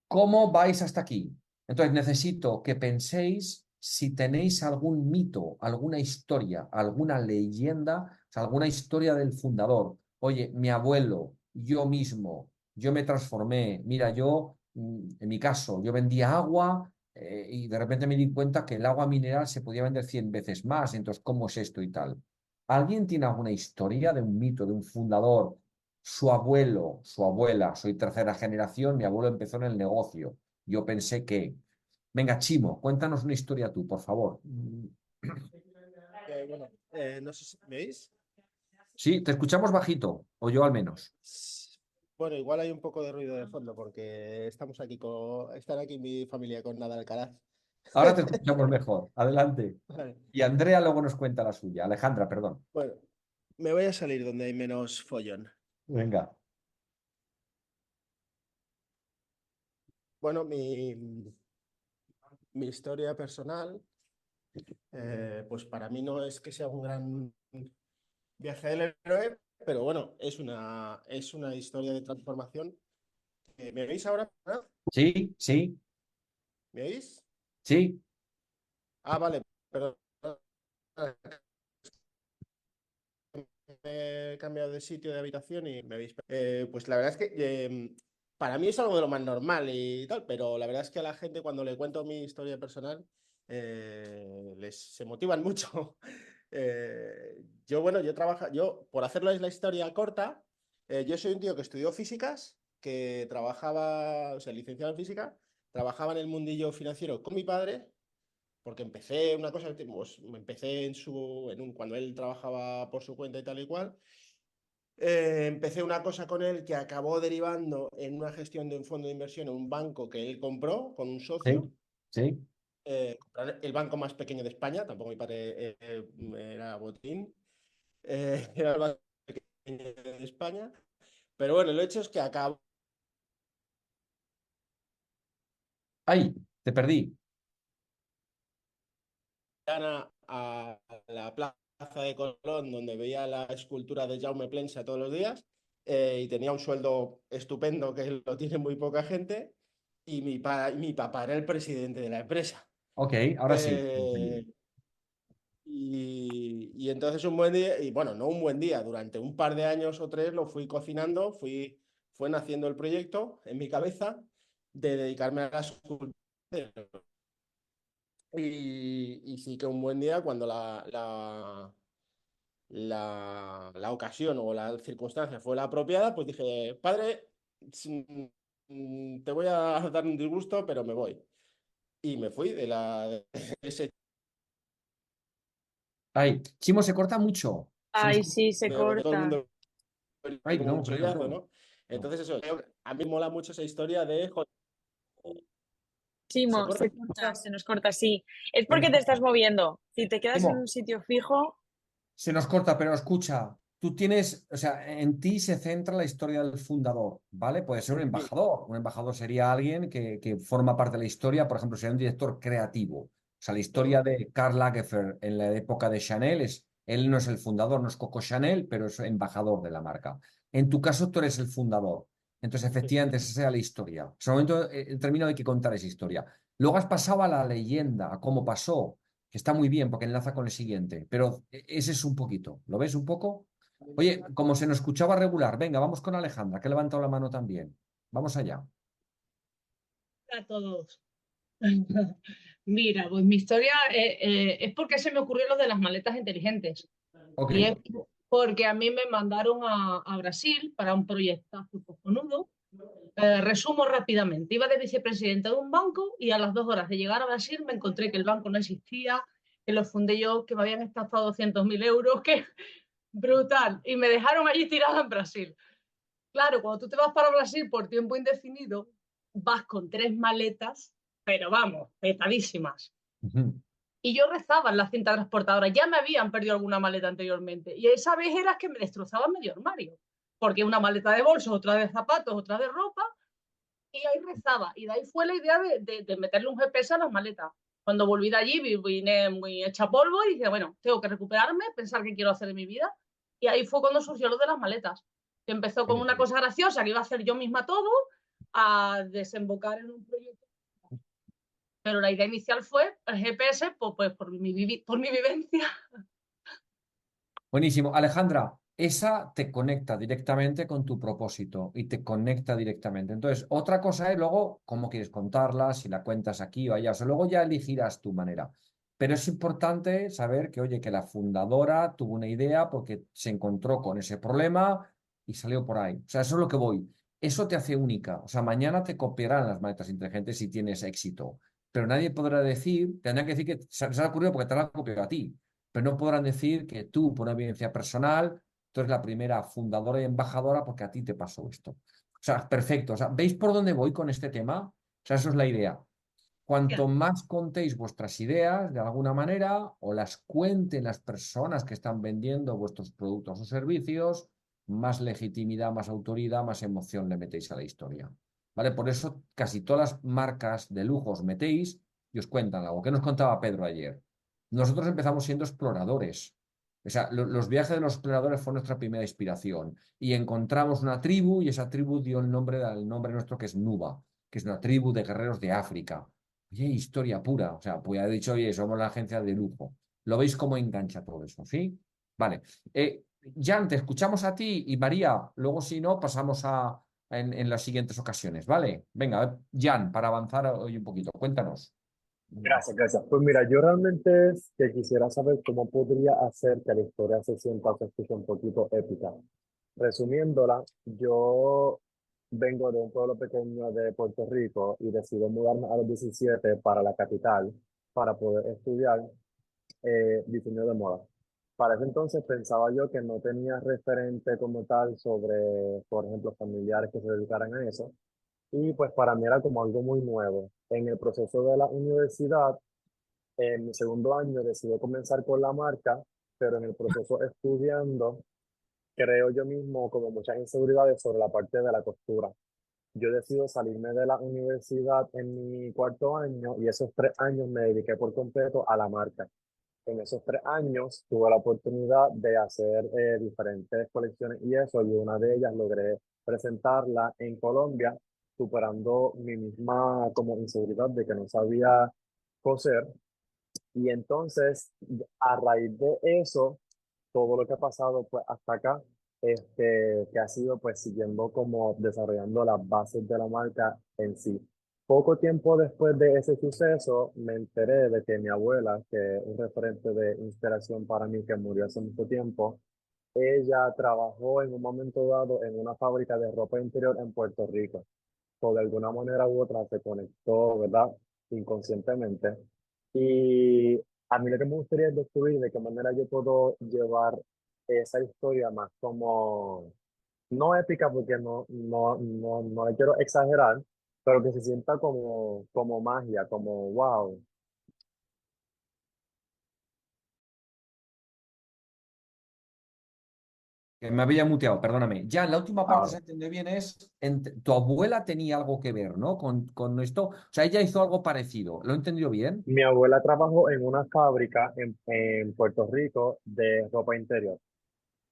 ¿Cómo vais hasta aquí? Entonces necesito que penséis si tenéis algún mito, alguna historia, alguna leyenda, o sea, alguna historia del fundador. Oye, mi abuelo, yo mismo, yo me transformé. Mira, yo, en mi caso, yo vendía agua y de repente me di cuenta que el agua mineral se podía vender 100 veces más. Entonces, ¿cómo es esto y tal? ¿Alguien tiene alguna historia de un mito, de un fundador? Su abuelo, su abuela, soy tercera generación, mi abuelo empezó en el negocio. Yo pensé que... Venga, Chimo, cuéntanos una historia tú, por favor. Bueno, no sé si me oís. Sí, te escuchamos bajito, o yo al menos. Bueno, igual hay un poco de ruido de fondo porque están aquí mi familia con Nada Alcaraz. Ahora te escuchamos mejor. Adelante. Vale. Y Andrea luego nos cuenta la suya. Alejandra, perdón. Bueno, me voy a salir donde hay menos follón. Venga. Bueno, mi historia personal, pues para mí no es que sea un gran viaje del héroe, pero bueno, es una historia de transformación. ¿Me veis ahora? ¿Ah? Sí, sí, ¿Me oís? sí. Ah, vale, perdón. He cambiado de sitio de habitación y me habéis... pues la verdad es que para mí es algo de lo más normal y tal, pero la verdad es que a la gente cuando le cuento mi historia personal se motivan mucho. Bueno, por hacerles la historia corta, yo soy un tío que estudió físicas, que trabajaba, o sea, licenciado en física, trabajaba en el mundillo financiero con mi padre porque empecé una cosa, pues, empecé cuando él trabajaba por su cuenta y tal y cual. Empecé una cosa con él que acabó derivando en una gestión de un fondo de inversión en un banco que él compró con un socio. Sí, sí. Compraron el banco más pequeño de España, tampoco mi padre era botín, era el banco pequeño de España. Pero bueno, el hecho es que acabó Ay, te perdí. a la plaza de Colón, donde veía la escultura de Jaume Plensa todos los días, y tenía un sueldo estupendo que lo tiene muy poca gente, y mi papá era el presidente de la empresa. Ok, ahora sí. Eh, y entonces un buen día, y bueno, no un buen día, durante un par de años o tres lo fui cocinando, fue naciendo el proyecto en mi cabeza de dedicarme a la escultura. Y sí que un buen día, cuando la ocasión o la circunstancia fue la apropiada, pues dije, padre, te voy a dar un disgusto, pero me voy. Y me fui de ese Ay, Chimo, se corta mucho. Se nos... Ay, sí, se porque todo el corta. mundo Ay, veía como un no, claro, chollazo, claro. ¿no? No. Entonces eso, a mí me mola mucho esa historia de, joder, ¿se Chimo, se corta? corta, se nos corta, sí. Es Se nos porque te estás corta. moviendo. Si te quedas en un Chimo, sitio fijo, se nos corta, pero escucha, tú tienes, o sea, en ti se centra la historia del fundador, ¿vale? Puede ser un Sí, embajador. Un embajador sería alguien que forma parte de la historia, por ejemplo, sería un director creativo. O sea, la historia claro. de Karl Lagerfeld en la época de Chanel es, él no es el fundador, no es Coco Chanel, pero es embajador de la marca. En tu caso, tú eres el fundador. Entonces, Sí. efectivamente, esa sería la historia. En ese momento, el término hay que contar esa historia. Luego has pasado a la leyenda, a cómo pasó que está muy bien porque enlaza con el siguiente, pero ese es un poquito, ¿lo ves un poco? Oye, como se nos escuchaba regular, venga, vamos con Alejandra, que ha levantado la mano también. Vamos allá. A todos. Mira, pues mi historia es porque se me ocurrió lo de las maletas inteligentes. Ok, Y es porque a mí me mandaron a Brasil para un proyecto cojonudo. Resumo rápidamente. Iba de vicepresidenta de un banco y a las 2 horas de llegar a Brasil me encontré que el banco no existía, que lo fundé yo, que me habían estafado 200.000 euros, que brutal. Y me dejaron allí tirada en Brasil. Claro, cuando tú te vas para Brasil por tiempo indefinido, vas con 3 maletas, pero vamos, petadísimas. Ujú. Y yo rezaba en la cinta transportadora. Ya me habían perdido alguna maleta anteriormente. Y esa vez era que me destrozaba medio armario. Porque una maleta de bolsos, otra de zapatos, otra de ropa. Y ahí rezaba. Y de ahí fue la idea de meterle un GPS a las maletas. Cuando volví de allí, vine muy hecha polvo y dije, bueno, tengo que recuperarme, pensar qué quiero hacer de mi vida. Y ahí fue cuando surgió lo de las maletas. Que empezó como Oye, una cosa graciosa, que iba a hacer yo misma todo, a desembocar en un proyecto. Pero la idea inicial fue el GPS, pues por mi vivencia. buenísimo. Alejandra, esa te conecta directamente con tu propósito y te conecta directamente. Entonces, otra cosa es luego cómo quieres contarla, si la cuentas aquí o allá. O sea, luego ya elegirás tu manera. Pero es importante saber que, oye, que la fundadora tuvo una idea porque se encontró con ese problema y salió por ahí. O sea, eso es lo que voy. Eso te hace única. O sea, mañana te copiarán las maletas inteligentes si tienes éxito. Pero nadie podrá decir, tendrá que decir que se ha ocurrido porque te lo ha copiado a ti, pero no podrán decir que tú, por una evidencia personal, tú eres la primera fundadora y embajadora porque a ti te pasó esto. O sea, perfecto. O sea, ¿veis por dónde voy con este tema? O sea, eso es la idea. Cuanto más contéis vuestras ideas, de alguna manera, o las cuenten las personas que están vendiendo vuestros productos o servicios, más legitimidad, más autoridad, más emoción le metéis a la historia. ¿Vale? Por eso casi todas las marcas de lujo os metéis y os cuentan algo. ¿Qué nos contaba Pedro ayer? Nosotros empezamos siendo exploradores. O sea, los viajes de los exploradores fue nuestra primera inspiración. Y encontramos una tribu y esa tribu dio el nombre al nombre nuestro que es Nuba, que es una tribu de guerreros de África. Oye, historia pura. O sea, pues ya he dicho, oye, somos la agencia de lujo. ¿Lo veis cómo engancha todo eso? ¿Sí? Vale. Jan, te escuchamos a ti y María. Luego, si no, pasamos en las siguientes ocasiones. ¿Vale? Venga, Jan, para avanzar hoy un poquito. Cuéntanos. Gracias, gracias. Pues mira, yo realmente es que quisiera saber cómo podría hacer que la historia se sienta o se escuche un poquito épica. Resumiéndola, yo vengo de un pueblo pequeño de Puerto Rico y decido mudarme a los 17 para la capital para poder estudiar diseño de moda. Para ese entonces pensaba yo que no tenía referente como tal sobre, por ejemplo, familiares que se dedicaran a eso. Y pues para mí era como algo muy nuevo. En el proceso de la universidad, en mi segundo año decidí comenzar con la marca, pero en el proceso estudiando, creo yo mismo como muchas inseguridades sobre la parte de la costura. Yo decido salirme de la universidad en mi cuarto año y esos 3 años me dediqué por completo a la marca. En esos 3 años tuve la oportunidad de hacer diferentes colecciones y eso, y una de ellas logré presentarla en Colombia, superando mi misma como inseguridad de que no sabía coser. Y entonces, a raíz de eso, todo lo que ha pasado pues hasta acá, que ha sido pues siguiendo como desarrollando las bases de la marca en sí. Poco tiempo después de ese suceso, me enteré de que mi abuela, que es un referente de inspiración para mí, que murió hace mucho tiempo, ella trabajó en un momento dado en una fábrica de ropa interior en Puerto Rico. O de alguna manera u otra se conectó, ¿verdad? Inconscientemente. Y a mí lo que me gustaría es descubrir de qué manera yo puedo llevar esa historia más como, no épica porque no le quiero exagerar, pero que se sienta como magia, como wow. Que me había muteado, perdóname. Jan, la última parte se Ah, entendió bien es, tu abuela tenía algo que ver, ¿no? Con esto. O sea, ella hizo algo parecido. ¿Lo he entendido bien? mi abuela trabajó en una fábrica en Puerto Rico de ropa interior.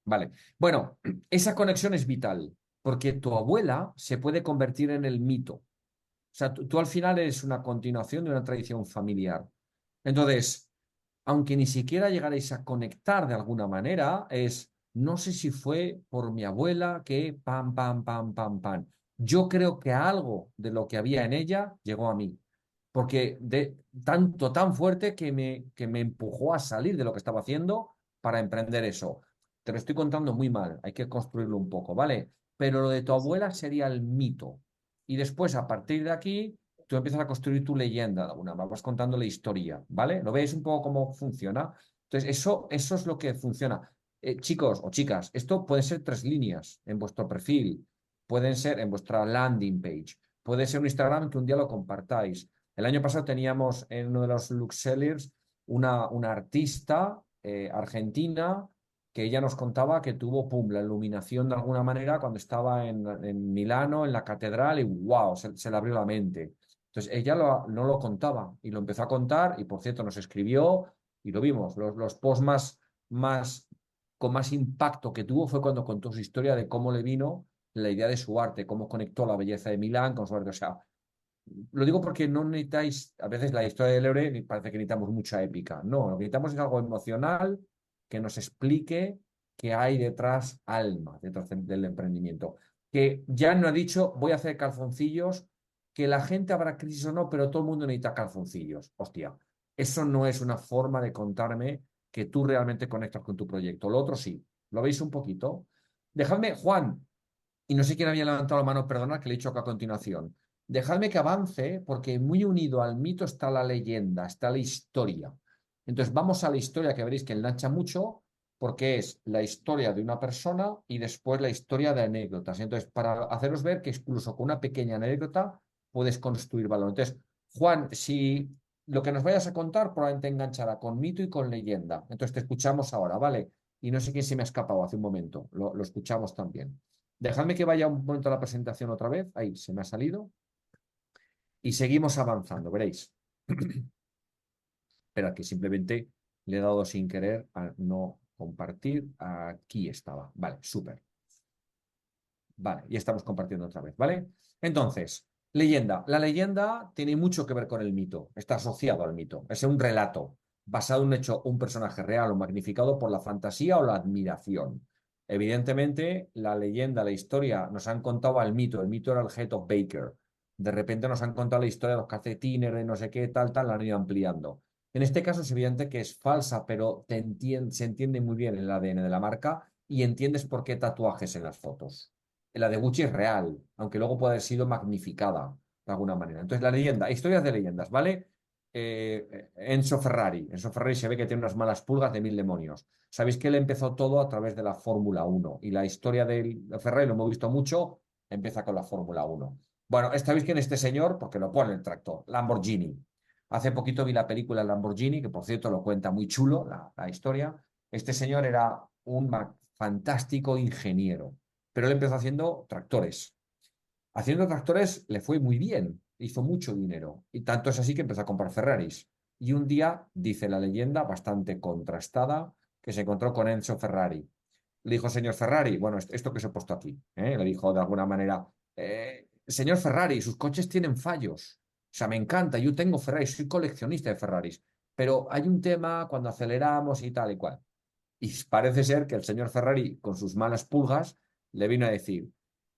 Vale. Bueno, esa conexión es vital, porque tu abuela se puede convertir en el mito. O sea, tú al final eres una continuación de una tradición familiar. Entonces, aunque ni siquiera llegaréis a conectar de alguna manera, no sé si fue por mi abuela que pam, pam, pam, pam, pam. Yo creo que algo de lo que había en ella llegó a mí, porque de tanto, tan fuerte que me empujó a salir de lo que estaba haciendo para emprender eso. Te lo estoy contando muy mal, hay que construirlo un poco, ¿vale? pero lo de tu Sí, sí. abuela sería el mito. Y después, a partir de aquí, tú empiezas a construir tu leyenda, vas contando la historia, ¿vale? ¿Lo veis un poco cómo funciona? Entonces, eso es lo que funciona. Chicos o chicas, esto puede ser 3 líneas en vuestro perfil, pueden ser en vuestra landing page, puede ser un Instagram que un día lo compartáis. El año pasado teníamos en uno de los Lux Sellers una artista argentina que ella nos contaba que tuvo, pum, la iluminación de alguna manera cuando estaba en Milano, en la catedral, y wow, se le abrió la mente. Entonces ella no lo contaba y lo empezó a contar y por cierto nos escribió y lo vimos. Los posts con más impacto que tuvo fue cuando contó su historia de cómo le vino la idea de su arte, cómo conectó la belleza de Milán con su arte. O sea, lo digo porque no necesitáis, a veces la historia del héroe parece que necesitamos mucha épica. No, lo que necesitamos es algo emocional que nos explique que hay detrás alma, detrás del emprendimiento. Que ya no ha dicho, voy a hacer calzoncillos, que la gente habrá crisis o no, pero todo el mundo necesita calzoncillos. Hostia, eso no es una forma de contarme que tú realmente conectas con tu proyecto. Lo otro sí. ¿Lo veis un poquito? Dejadme, Juan, y no sé quién había levantado la mano, perdona, que le he dicho que a continuación. Dejadme que avance, porque muy unido al mito está la leyenda, está la historia. Entonces vamos a la historia que veréis que engancha mucho, porque es la historia de una persona y después la historia de anécdotas. Entonces, para haceros ver que incluso con una pequeña anécdota puedes construir valor. Entonces, Juan, si lo que nos vayas a contar probablemente enganchará con mito y con leyenda. Entonces te escuchamos ahora, ¿vale? Y no sé quién se me ha escapado hace un momento. Lo escuchamos también. Dejadme que vaya un momento a la presentación otra vez. Ahí, se me ha salido. Y seguimos avanzando, veréis. Espera, que simplemente le he dado sin querer a no compartir. Aquí estaba. Vale, súper. Vale, ya estamos compartiendo otra vez, ¿vale? Entonces, leyenda. La leyenda tiene mucho que ver con el mito. Está asociado al mito. Es un relato basado en un hecho, un personaje real o magnificado por la fantasía o la admiración. Evidentemente, la leyenda, la historia, nos han contado al mito. El mito era el Head of Baker. De repente nos han contado la historia de los calcetines, de no sé qué, tal, la han ido ampliando. En este caso es evidente que es falsa, pero se entiende muy bien el ADN de la marca y entiendes por qué tatuajes en las fotos. La de Gucci es real, aunque luego puede haber sido magnificada de alguna manera. Entonces, la leyenda, historias de leyendas, ¿vale? Enzo Ferrari. Enzo Ferrari se ve que tiene unas malas pulgas de 1000 demonios. Sabéis que él empezó todo a través de la Fórmula 1 y la historia de Ferrari, lo hemos visto mucho, empieza con la Fórmula 1. Bueno, sabéis quién es este señor, porque lo pone en el tractor, Lamborghini. Hace poquito vi la película Lamborghini, que por cierto lo cuenta muy chulo, la historia. Este señor era un fantástico ingeniero, pero él empezó haciendo tractores. Haciendo tractores le fue muy bien, hizo mucho dinero, y tanto es así que empezó a comprar Ferraris. Y un día, dice la leyenda, bastante contrastada, que se encontró con Enzo Ferrari. Le dijo, señor Ferrari, bueno, esto que os he puesto aquí, le dijo de alguna manera, señor Ferrari, sus coches tienen fallos. O sea, me encanta, yo tengo Ferrari, soy coleccionista de Ferraris, pero hay un tema cuando aceleramos y tal y cual. Y parece ser que el señor Ferrari, con sus malas pulgas, le vino a decir,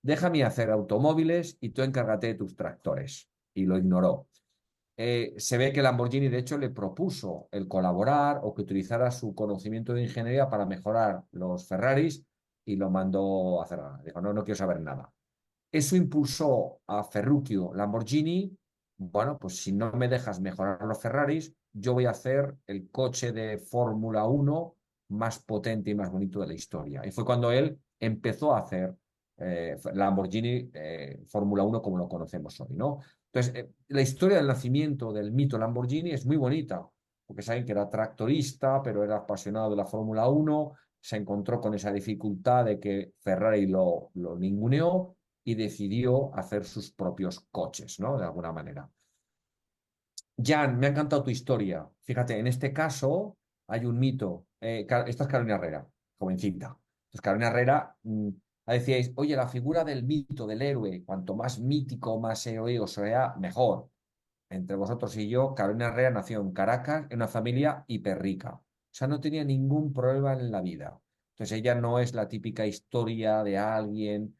déjame hacer automóviles y tú encárgate de tus tractores. Y lo ignoró. Se ve que Lamborghini, de hecho, le propuso el colaborar o que utilizara su conocimiento de ingeniería para mejorar los Ferraris y lo mandó a cerrar. Dijo, no, no quiero saber nada. Eso impulsó a Ferruccio Lamborghini. Bueno, pues si no me dejas mejorar los Ferraris, yo voy a hacer el coche de Fórmula 1 más potente y más bonito de la historia. Y fue cuando él empezó a hacer Lamborghini Fórmula 1 como lo conocemos hoy, ¿no? Entonces, la historia del nacimiento del mito Lamborghini es muy bonita, porque saben que era tractorista, pero era apasionado de la Fórmula 1, se encontró con esa dificultad de que Ferrari lo ninguneó y decidió hacer sus propios coches, ¿no? De alguna manera. Jan, me ha encantado tu historia. Fíjate, en este caso hay un mito. Esta es Carolina Herrera, jovencita. Entonces, Carolina Herrera, decíais, oye, la figura del mito, del héroe, cuanto más mítico, más héroe sea, mejor. Entre vosotros y yo, Carolina Herrera nació en Caracas, en una familia hiper rica. O sea, no tenía ningún problema en la vida. Entonces, ella no es la típica historia de alguien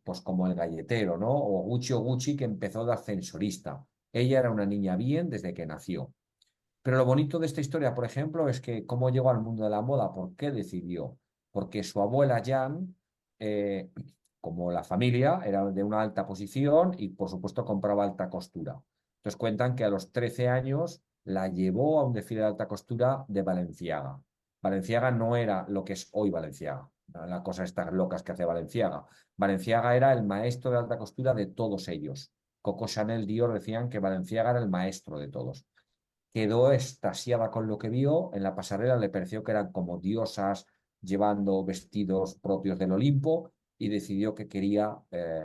pues como el galletero, ¿no? O Gucci que empezó de ascensorista. Ella era una niña bien desde que nació. Pero lo bonito de esta historia, por ejemplo, es que cómo llegó al mundo de la moda, por qué decidió. Porque su abuela Jan como la familia era de una alta posición y por supuesto compraba alta costura. Entonces cuentan que a los 13 años la llevó a un desfile de alta costura de Balenciaga. Balenciaga no era lo que es hoy Balenciaga, la cosa estas locas que hace Balenciaga. Balenciaga era el maestro de alta costura de todos ellos. Coco Chanel, Dior decían que Balenciaga era el maestro de todos. Quedó extasiada con lo que vio. En la pasarela le pareció que eran como diosas llevando vestidos propios del Olimpo y decidió que quería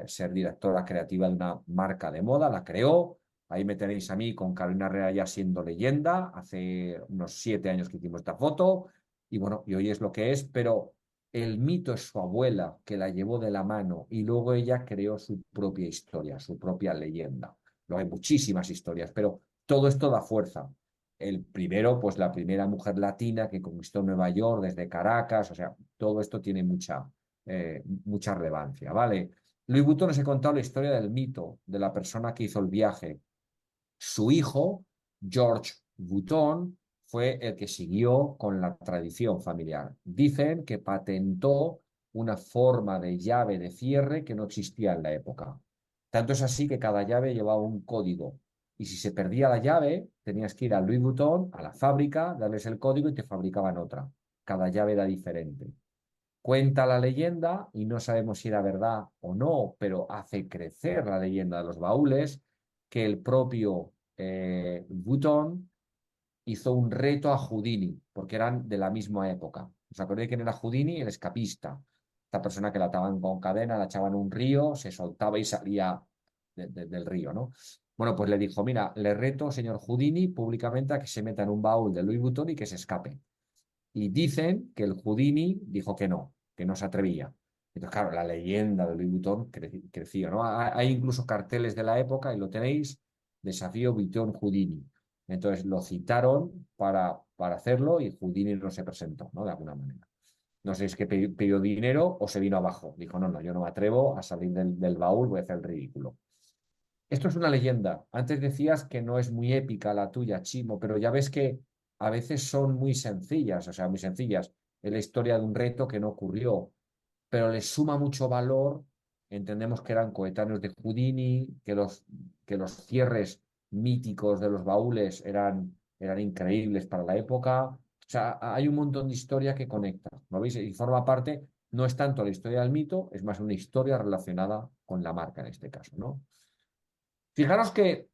ser directora creativa de una marca de moda. La creó. Ahí me tenéis a mí con Carolina Herrera ya siendo leyenda. Hace unos 7 años que hicimos esta foto. Y bueno, y hoy es lo que es, pero el mito es su abuela que la llevó de la mano y luego ella creó su propia historia, su propia leyenda. Luego hay muchísimas historias, pero todo esto da fuerza. El primero, pues la primera mujer latina que conquistó Nueva York desde Caracas, o sea, todo esto tiene mucha relevancia, ¿vale? Louis Vuitton os he contado la historia del mito de la persona que hizo el viaje. Su hijo, George Vuitton, fue el que siguió con la tradición familiar. Dicen que patentó una forma de llave de cierre que no existía en la época. Tanto es así que cada llave llevaba un código. Y si se perdía la llave, tenías que ir a Louis Vuitton, a la fábrica, darles el código y te fabricaban otra. Cada llave era diferente. Cuenta la leyenda, y no sabemos si era verdad o no, pero hace crecer la leyenda de los baúles, que el propio Vuitton hizo un reto a Houdini, porque eran de la misma época. ¿Os acordáis quién era Houdini? El escapista. Esta persona que la ataban con cadena, la echaban en un río, se soltaba y salía del río, ¿no? Bueno, pues le dijo, mira, le reto, señor Houdini, públicamente a que se meta en un baúl de Louis Vuitton y que se escape. Y dicen que el Houdini dijo que no se atrevía. Entonces, claro, la leyenda de Louis Vuitton creció, ¿no? Hay incluso carteles de la época, y lo tenéis, desafío Vuitton Houdini. Entonces lo citaron para hacerlo y Houdini no se presentó, ¿no? De alguna manera. No sé si es que pidió dinero o se vino abajo. Dijo, no, yo no me atrevo a salir del baúl, voy a hacer el ridículo. Esto es una leyenda. Antes decías que no es muy épica la tuya, Chimo, pero ya ves que a veces son muy sencillas, o sea, muy sencillas. Es la historia de un reto que no ocurrió, pero les suma mucho valor. Entendemos que eran coetáneos de Houdini, que los cierres míticos de los baúles eran increíbles para la época. O sea, hay un montón de historia que conecta, ¿lo veis? Y forma parte, no es tanto la historia del mito, es más una historia relacionada con la marca en este caso, ¿no? Fijaros que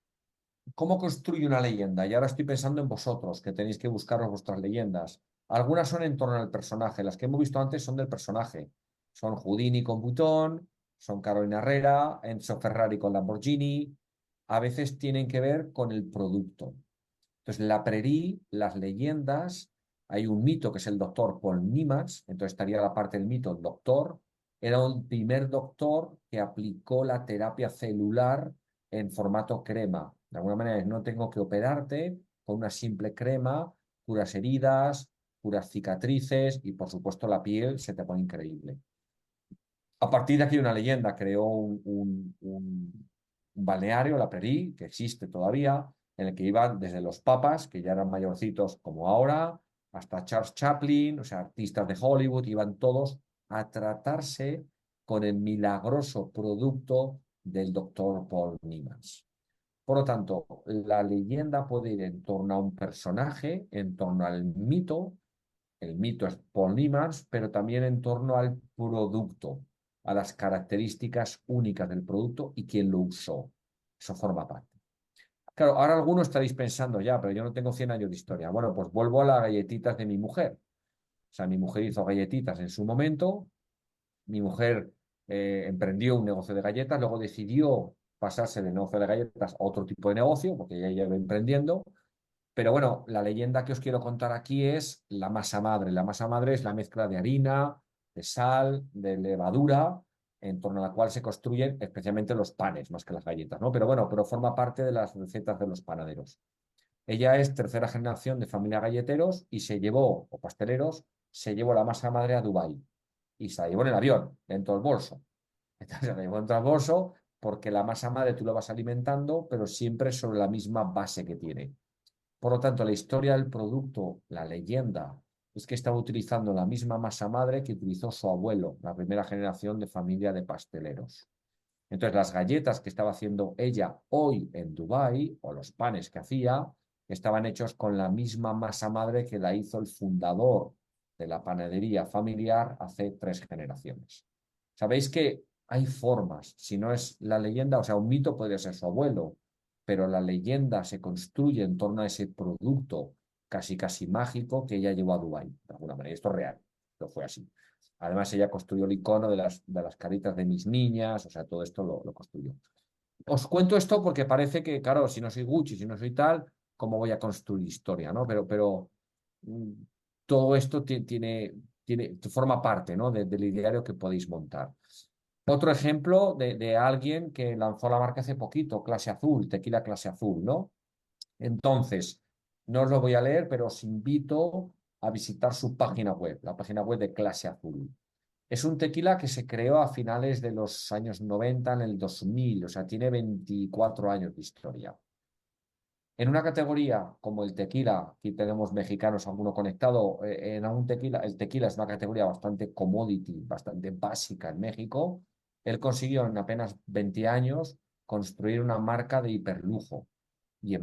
cómo construye una leyenda, y ahora estoy pensando en vosotros, que tenéis que buscaros vuestras leyendas. Algunas son en torno al personaje, las que hemos visto antes son del personaje. Son Houdini con Vuitton, son Carolina Herrera, Enzo Ferrari con Lamborghini. A veces tienen que ver con el producto. Entonces, la Prairie, las leyendas, hay un mito que es el doctor Paul Nimitz, entonces estaría la parte del mito, el doctor, era un primer doctor que aplicó la terapia celular en formato crema. De alguna manera, no tengo que operarte, con una simple crema, curas heridas, curas cicatrices y, por supuesto, la piel se te pone increíble. A partir de aquí una leyenda creó un balneario, la Prairie, que existe todavía, en el que iban desde los papas, que ya eran mayorcitos como ahora, hasta Charles Chaplin, o sea, artistas de Hollywood, iban todos a tratarse con el milagroso producto del doctor Paul Nimitz. Por lo tanto, la leyenda puede ir en torno a un personaje, en torno al mito. El mito es Paul Nimitz, pero también en torno al producto, a las características únicas del producto y quién lo usó. Eso forma parte. Claro, ahora algunos estaréis pensando ya, pero yo no tengo 100 años de historia. Bueno, pues vuelvo a las galletitas de mi mujer. O sea, mi mujer hizo galletitas en su momento. Mi mujer emprendió un negocio de galletas, luego decidió pasarse del negocio de galletas a otro tipo de negocio, porque ella ya iba emprendiendo. Pero bueno, la leyenda que os quiero contar aquí es la masa madre. La masa madre es la mezcla de harina, de sal, de levadura, en torno a la cual se construyen especialmente los panes, más que las galletas, ¿no? Pero bueno, forma parte de las recetas de los panaderos. Ella es tercera generación de familia galleteros y o pasteleros, se llevó la masa madre a Dubái y se la llevó en el avión, dentro del bolso. Entonces se la llevó dentro del bolso porque la masa madre tú la vas alimentando, pero siempre sobre la misma base que tiene. Por lo tanto, la historia del producto, la leyenda, es que estaba utilizando la misma masa madre que utilizó su abuelo, la primera generación de familia de pasteleros. Entonces, las galletas que estaba haciendo ella hoy en Dubái, o los panes que hacía, estaban hechos con la misma masa madre que la hizo el fundador de la panadería familiar hace 3 generaciones. Sabéis que hay formas, si no es la leyenda, o sea, un mito podría ser su abuelo, pero la leyenda se construye en torno a ese producto casi casi mágico que ella llevó a Dubái, de alguna manera. Esto es real, esto fue así. Además, ella construyó el icono de las caritas de mis niñas, o sea, todo esto lo construyó. Os cuento esto porque parece que, claro, si no soy Gucci, si no soy tal, ¿cómo voy a construir historia, no? Pero mm, todo esto forma parte, ¿no? Del ideario que podéis montar. Otro ejemplo de alguien que lanzó la marca hace poquito, Clase Azul, Tequila Clase Azul, ¿no? Entonces, no os lo voy a leer, pero os invito a visitar su página web, la página web de Clase Azul. Es un tequila que se creó a finales de los años 90, en el 2000, o sea, tiene 24 años de historia. En una categoría como el tequila, aquí tenemos mexicanos, alguno conectado, en un tequila, el tequila es una categoría bastante commodity, bastante básica en México. Él consiguió en apenas 20 años construir una marca de hiperlujo y,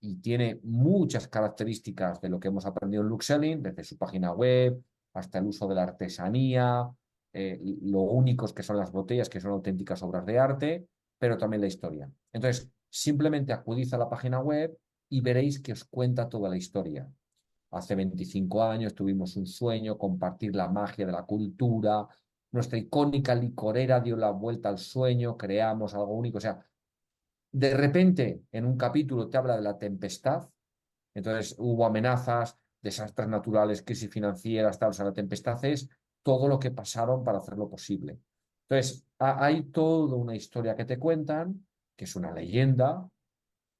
y tiene muchas características de lo que hemos aprendido en Luxelling, desde su página web hasta el uso de la artesanía, lo únicos que son las botellas, que son auténticas obras de arte, pero también la historia. Entonces, simplemente acudid a la página web y veréis que os cuenta toda la historia. Hace 25 años tuvimos un sueño, compartir la magia de la cultura. Nuestra icónica licorera dio la vuelta al sueño, creamos algo único. O sea, de repente en un capítulo te habla de la tempestad. Entonces hubo amenazas, desastres naturales, crisis financieras, tal. O sea, la tempestad es todo lo que pasaron para hacerlo posible. Entonces, hay toda una historia que te cuentan, que es una leyenda.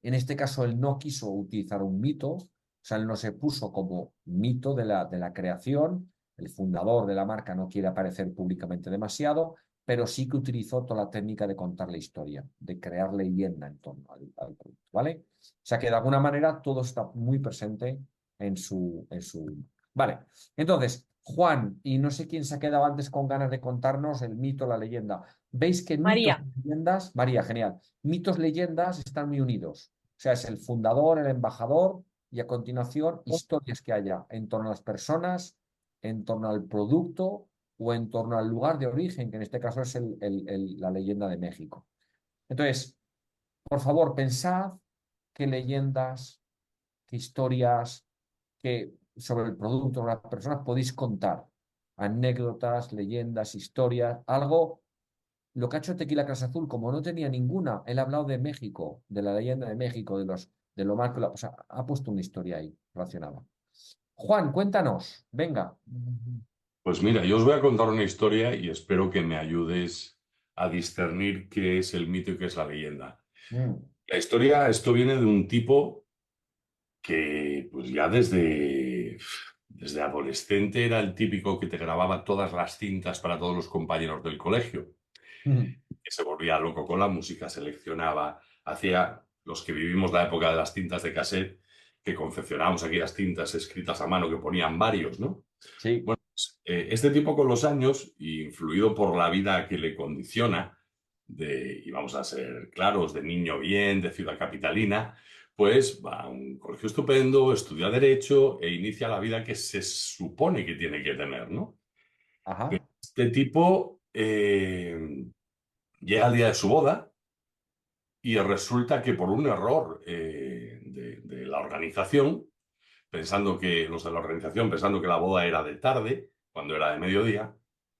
En este caso, él no quiso utilizar un mito, o sea, él no se puso como mito de la creación. El fundador de la marca no quiere aparecer públicamente demasiado, pero sí que utilizó toda la técnica de contar la historia, de crear leyenda en torno al producto, ¿vale? O sea que de alguna manera todo está muy presente en su. Vale, entonces, Juan, y no sé quién se ha quedado antes con ganas de contarnos el mito, la leyenda. ¿Veis que mitos María. y leyendas, María, genial, mitos, leyendas están muy unidos? O sea, es el fundador, el embajador y a continuación historias que haya en torno a las personas, en torno al producto o en torno al lugar de origen, que en este caso es la leyenda de México. Entonces, por favor, pensad qué leyendas, qué historias, sobre el producto, sobre las personas podéis contar. Anécdotas, leyendas, historias, algo. Lo que ha hecho Tequila Casa Azul, como no tenía ninguna, él ha hablado de México, de la leyenda de México, de lo mal que o sea, ha puesto una historia ahí relacionada. Juan, cuéntanos, venga. Pues mira, yo os voy a contar una historia y espero que me ayudes a discernir qué es el mito y qué es la leyenda. Mm. La historia, esto viene de un tipo que pues ya desde adolescente era el típico que te grababa todas las cintas para todos los compañeros del colegio, que se volvía loco con la música, seleccionaba, hacía los que vivimos la época de las cintas de cassette, que confeccionábamos aquellas cintas escritas a mano que ponían varios, ¿no? Sí. Bueno, pues, este tipo con los años, influido por la vida que le condiciona, y vamos a ser claros, de niño bien, de ciudad capitalina, pues va a un colegio estupendo, estudia Derecho e inicia la vida que se supone que tiene que tener, ¿no? Ajá. Este tipo llega el día de su boda y resulta que por un error de la organización, los de la organización pensando que la boda era de tarde, cuando era de mediodía,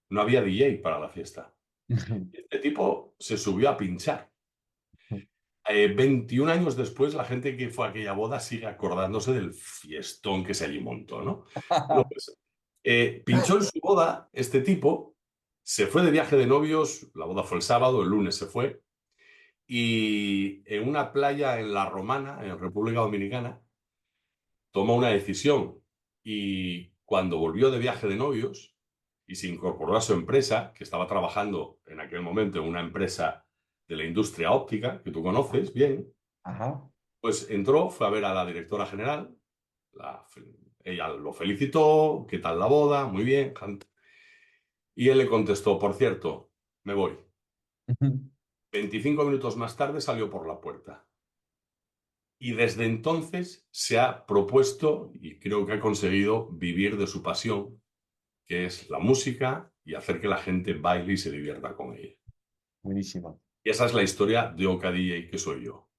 no había DJ para la fiesta. Este tipo se subió a pinchar. 21 años después, la gente que fue a aquella boda sigue acordándose del fiestón que se allí montó, ¿no? Bueno, pues, pinchó en su boda este tipo, se fue de viaje de novios, la boda fue el sábado, el lunes se fue, y en una playa en La Romana, en República Dominicana, tomó una decisión y cuando volvió de viaje de novios y se incorporó a su empresa, que estaba trabajando en aquel momento en una empresa de la industria óptica, que tú conoces bien, Ajá. pues entró, fue a ver a la directora general, la Ella lo felicitó, ¿qué tal la boda? Muy bien. Y él le contestó, por cierto, me voy. 25 minutos más tarde salió por la puerta. Y desde entonces se ha propuesto, y creo que ha conseguido, vivir de su pasión, que es la música y hacer que la gente baile y se divierta con ella. Buenísimo. Y esa es la historia de Oka DJ, que soy yo.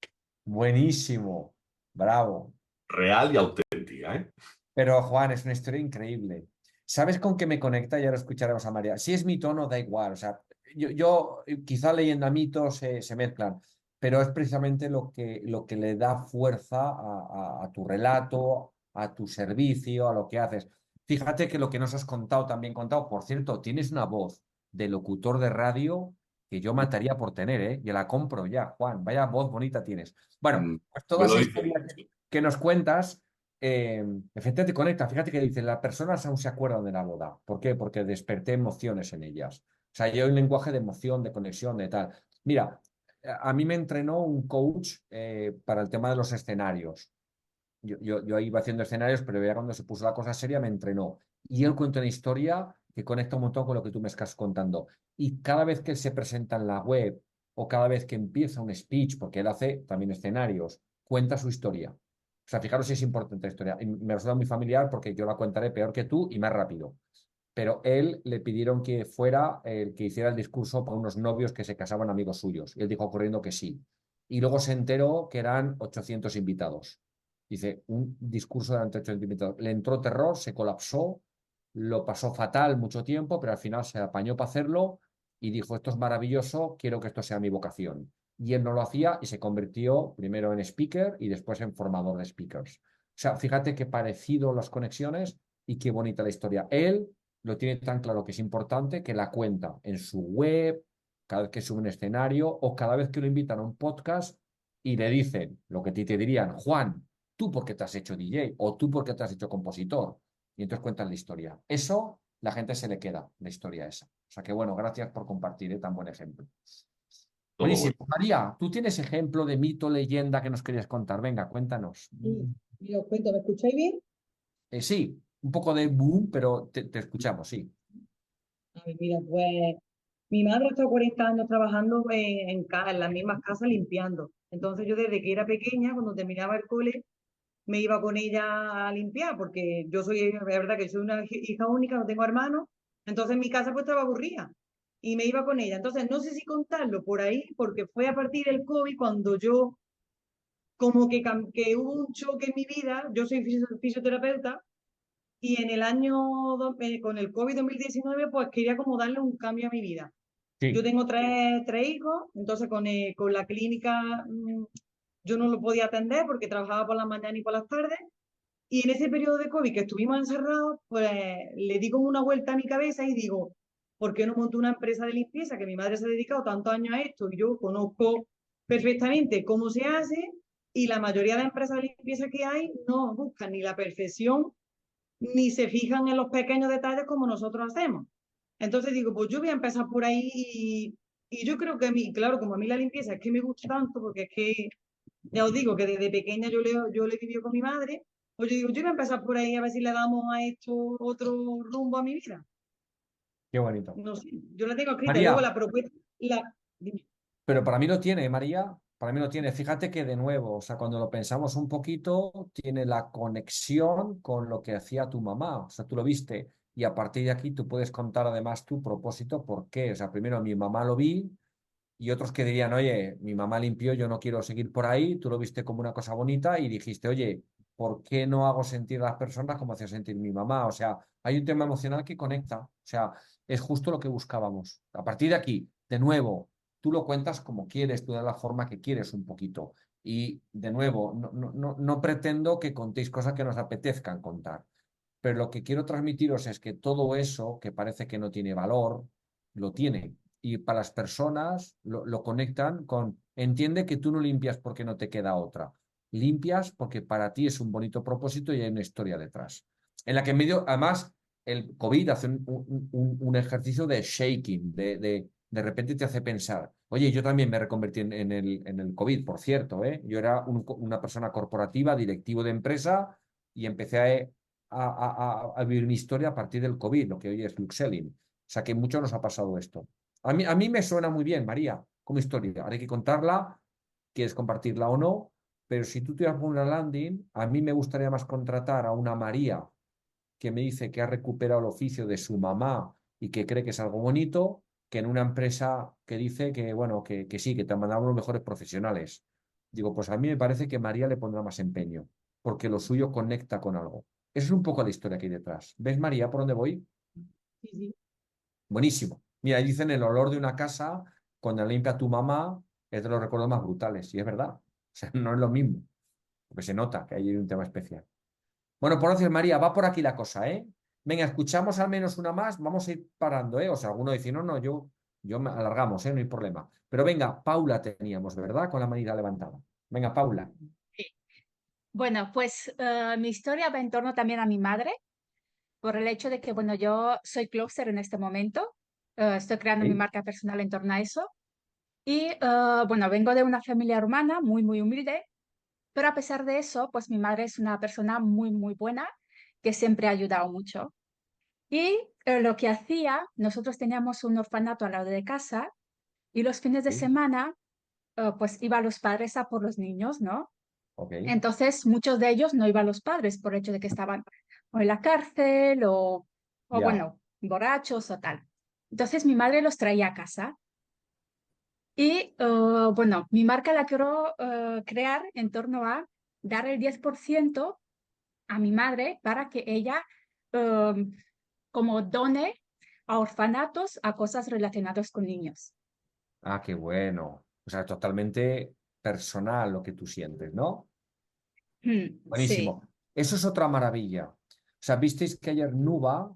Buenísimo. Bravo. Real y auténtica, ¿eh? Pero Juan, es una historia increíble. ¿Sabes con qué me conecta? Y ahora escucharemos a María. Si es mi tono, da igual. O sea, yo quizá leyenda mitos se mezclan, pero es precisamente lo que le da fuerza a tu relato, a tu servicio, a lo que haces. Fíjate que lo que nos has contado, también contado, por cierto, tienes una voz de locutor de radio que yo mataría por tener, ¿eh? Y la compro ya, Juan. Vaya voz bonita tienes. Bueno, pues toda Me lo esa dicen. historia que nos cuentas efectivamente conecta. Fíjate que dice, las personas aún se acuerdan de la boda. ¿Por qué? Porque desperté emociones en ellas. O sea, yo hay un lenguaje de emoción, de conexión, de tal. Mira, a mí me entrenó un coach para el tema de los escenarios. Yo iba haciendo escenarios, pero ya cuando se puso la cosa seria me entrenó. Y él cuenta una historia que conecta un montón con lo que tú me estás contando. Y cada vez que él se presenta en la web o cada vez que empieza un speech, porque él hace también escenarios, cuenta su historia. O sea, fijaros si es importante la historia. Y me resulta muy familiar porque yo la contaré peor que tú y más rápido. Pero él le pidieron que fuera el que hiciera el discurso para unos novios que se casaban amigos suyos. Y él dijo corriendo que sí. Y luego se enteró que eran 800 invitados. Dice, un discurso delante de 800 invitados. Le entró terror, se colapsó, lo pasó fatal mucho tiempo, pero al final se apañó para hacerlo y dijo, esto es maravilloso, quiero que esto sea mi vocación. Y él no lo hacía y se convirtió primero en speaker y después en formador de speakers. O sea, fíjate qué parecido las conexiones y qué bonita la historia. Él lo tiene tan claro que es importante que la cuenta en su web, cada vez que sube un escenario o cada vez que lo invitan a un podcast y le dicen lo que a ti te dirían, Juan, tú por qué te has hecho DJ o tú por qué te has hecho compositor. Y entonces cuentan la historia. Eso, la gente se le queda, la historia esa. O sea que bueno, gracias por compartir tan buen ejemplo. Todo Buenísimo. bueno. María, ¿tú tienes ejemplo de mito, leyenda que nos querías contar? Venga, cuéntanos. Sí, y os cuento, ¿me escucháis bien? Sí, un poco de boom, pero te escuchamos, sí. Ay, mira, pues mi madre ha estado 40 años trabajando en las mismas casas limpiando. Entonces yo desde que era pequeña, cuando terminaba el cole, me iba con ella a limpiar, porque yo soy, es verdad que soy una hija única, no tengo hermanos, entonces en mi casa pues estaba aburrida y me iba con ella. Entonces no sé si contarlo por ahí, porque fue a partir del COVID cuando yo como que hubo un choque en mi vida, yo soy fisioterapeuta. Y en el año, con el COVID 2019 pues quería como darle un cambio a mi vida. Yo Sí, tengo tres hijos, entonces con la clínica yo no lo podía atender porque trabajaba por las mañanas y por las tardes. Y en ese periodo de COVID que estuvimos encerrados, pues le di como una vuelta a mi cabeza y digo, ¿por qué no monto una empresa de limpieza? Que mi madre se ha dedicado tantos años a esto y yo conozco perfectamente cómo se hace y la mayoría de las empresas de limpieza que hay no buscan ni la perfección ni se fijan en los pequeños detalles como nosotros hacemos. Entonces digo, pues yo voy a empezar por ahí y yo creo que a mí, claro, como a mí la limpieza es que me gusta tanto, porque es que, ya os digo, que desde pequeña yo le viví con mi madre, pues yo digo, yo voy a empezar por ahí a ver si le damos a esto otro rumbo a mi vida. qué bonito. No sé, yo la tengo escrita y luego María, la propuesta, dime. pero para mí lo tiene, María, para mí lo tiene. Fíjate que de nuevo, o sea, cuando lo pensamos un poquito, tiene la conexión con lo que hacía tu mamá, o sea, tú lo viste y a partir de aquí tú puedes contar además tu propósito, ¿por qué? O sea, primero mi mamá lo vi y otros que dirían, oye, mi mamá limpió, yo no quiero seguir por ahí, tú lo viste como una cosa bonita y dijiste, oye, ¿por qué no hago sentir a las personas como hacía sentir mi mamá? O sea, hay un tema emocional que conecta, o sea, es justo lo que buscábamos. A partir de aquí, de nuevo, tú lo cuentas como quieres, tú de la forma que quieres un poquito. Y de nuevo, no pretendo que contéis cosas que nos apetezcan contar, pero lo que quiero transmitiros es que todo eso que parece que no tiene valor, lo tiene. Y para las personas lo conectan con, entiende que tú no limpias porque no te queda otra. Limpias porque para ti es un bonito propósito y hay una historia detrás. En la que en medio, además, el COVID hace un ejercicio de shaking, de repente te hace pensar, oye, yo también me reconvertí en el COVID, por cierto, ¿eh? Yo era una persona corporativa, directivo de empresa, y empecé a vivir mi historia a partir del COVID, lo que hoy es Luxelling. O sea que mucho nos ha pasado esto. A mí me suena muy bien, María, como historia. Ahora hay que contarla, quieres compartirla o no, pero si tú tiras por una landing, a mí me gustaría más contratar a una María que me dice que ha recuperado el oficio de su mamá y que cree que es algo bonito, que en una empresa que dice que, bueno, que sí, que te mandamos los mejores profesionales. Digo, pues a mí me parece que María le pondrá más empeño, porque lo suyo conecta con algo. Esa es un poco la historia que hay detrás. ¿Ves, María, por dónde voy? Sí, sí. Buenísimo. Mira, ahí dicen el olor de una casa cuando la limpia tu mamá es de los recuerdos más brutales. Y es verdad. O sea, no es lo mismo. Porque se nota que hay un tema especial. Bueno, por decir, María, va por aquí la cosa, ¿eh? Venga, escuchamos al menos una más. Vamos a ir parando, ¿eh? O sea, alguno dice, no, no, yo me alargamos, ¿eh? No hay problema. Pero venga, Paula teníamos, ¿verdad? Con la manita levantada. Venga, Paula. Sí. Bueno, pues mi historia va en torno también a mi madre, por el hecho de que, bueno, yo soy closer en este momento, estoy creando mi ¿Sí? marca personal en torno a eso. Y bueno, vengo de una familia rumana muy, muy humilde, pero a pesar de eso, pues mi madre es una persona muy, muy buena que siempre ha ayudado mucho. Y lo que hacía, nosotros teníamos un orfanato al lado de casa y los fines de ¿Sí? semana, pues iban los padres a por los niños, ¿no? Ok. Entonces, muchos de ellos no iban los padres por el hecho de que estaban o en la cárcel o Ya. bueno, borrachos o tal. Entonces, mi madre los traía a casa. Y bueno, mi marca la quiero crear en torno a dar el 10% a mi madre para que ella como done a orfanatos a cosas relacionadas con niños. Ah, qué bueno. O sea, totalmente personal lo que tú sientes, ¿no? Sí. Buenísimo. Eso es otra maravilla. O sea, visteis que ayer Nuba,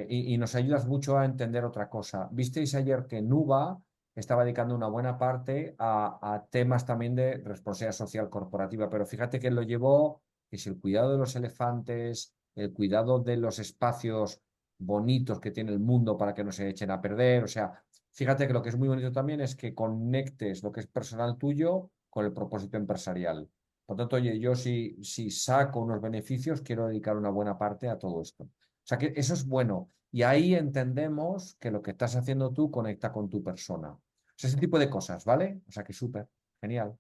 y nos ayudas mucho a entender otra cosa, visteis ayer que Nuba estaba dedicando una buena parte a temas también de responsabilidad social corporativa, pero fíjate que lo llevó, que es el cuidado de los elefantes, el cuidado de los espacios bonitos que tiene el mundo para que no se echen a perder. O sea, fíjate que lo que es muy bonito también es que conectes lo que es personal tuyo con el propósito empresarial. Por tanto, oye, yo si saco unos beneficios, quiero dedicar una buena parte a todo esto. O sea que eso es bueno. Y ahí entendemos que lo que estás haciendo tú conecta con tu persona. O sea, ese tipo de cosas, ¿vale? O sea que súper, genial.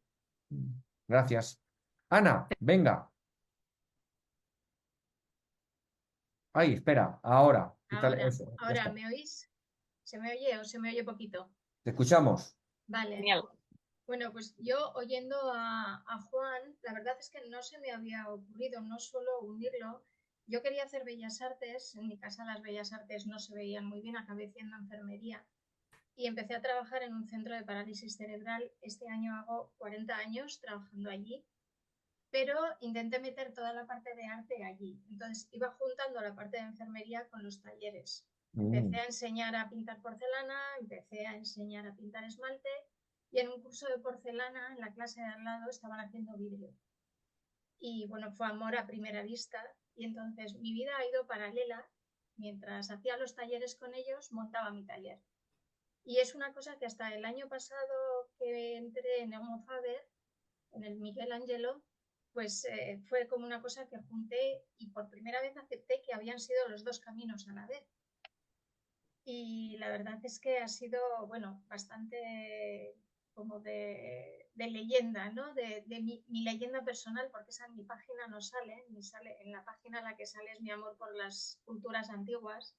Gracias. Ana, venga. Ay, espera, ahora. Quítale Ahora, eso. Ya ahora, está. ¿me oís? ¿Se me oye o se me oye poquito? Te escuchamos. Vale. Genial. Bueno, pues yo oyendo a Juan, la verdad es que no se me había ocurrido, no suelo unirlo. Yo quería hacer bellas artes, en mi casa las bellas artes no se veían muy bien, acabé haciendo enfermería y empecé a trabajar en un centro de parálisis cerebral. Este año hago 40 años trabajando allí, pero intenté meter toda la parte de arte allí. Entonces iba juntando la parte de enfermería con los talleres. Empecé a enseñar a pintar porcelana, empecé a enseñar a pintar esmalte y en un curso de porcelana en la clase de al lado estaban haciendo vidrio. Y bueno, fue amor a primera vista y entonces mi vida ha ido paralela. Mientras hacía los talleres con ellos, montaba mi taller. Y es una cosa que hasta el año pasado que entré en Homo Faber, en el Miguel Angelo, pues fue como una cosa que junté y por primera vez acepté que habían sido los dos caminos a la vez. Y la verdad es que ha sido, bueno, bastante como de leyenda, ¿no? De mi leyenda personal, porque esa en mi página no sale, ni sale, en la página en la que sale es mi amor por las culturas antiguas,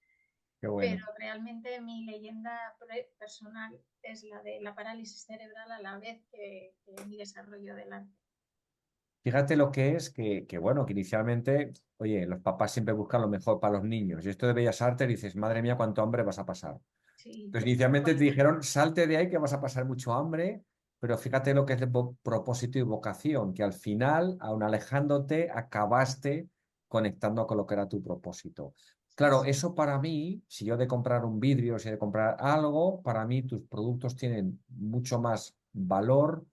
Qué bueno. pero realmente mi leyenda personal es la de la parálisis cerebral a la vez que mi desarrollo del arte. Fíjate lo que es bueno, que inicialmente, oye, los papás siempre buscan lo mejor para los niños. Y esto de Bellas Artes dices, madre mía, cuánto hambre vas a pasar. Sí, Entonces, inicialmente te dijeron, salte de ahí que vas a pasar mucho hambre, pero fíjate lo que es el propósito y vocación, que al final, aun alejándote, acabaste conectando con lo que era tu propósito. Claro, sí. eso para mí, si yo he de comprar un vidrio, si he de comprar algo, para mí tus productos tienen mucho más valor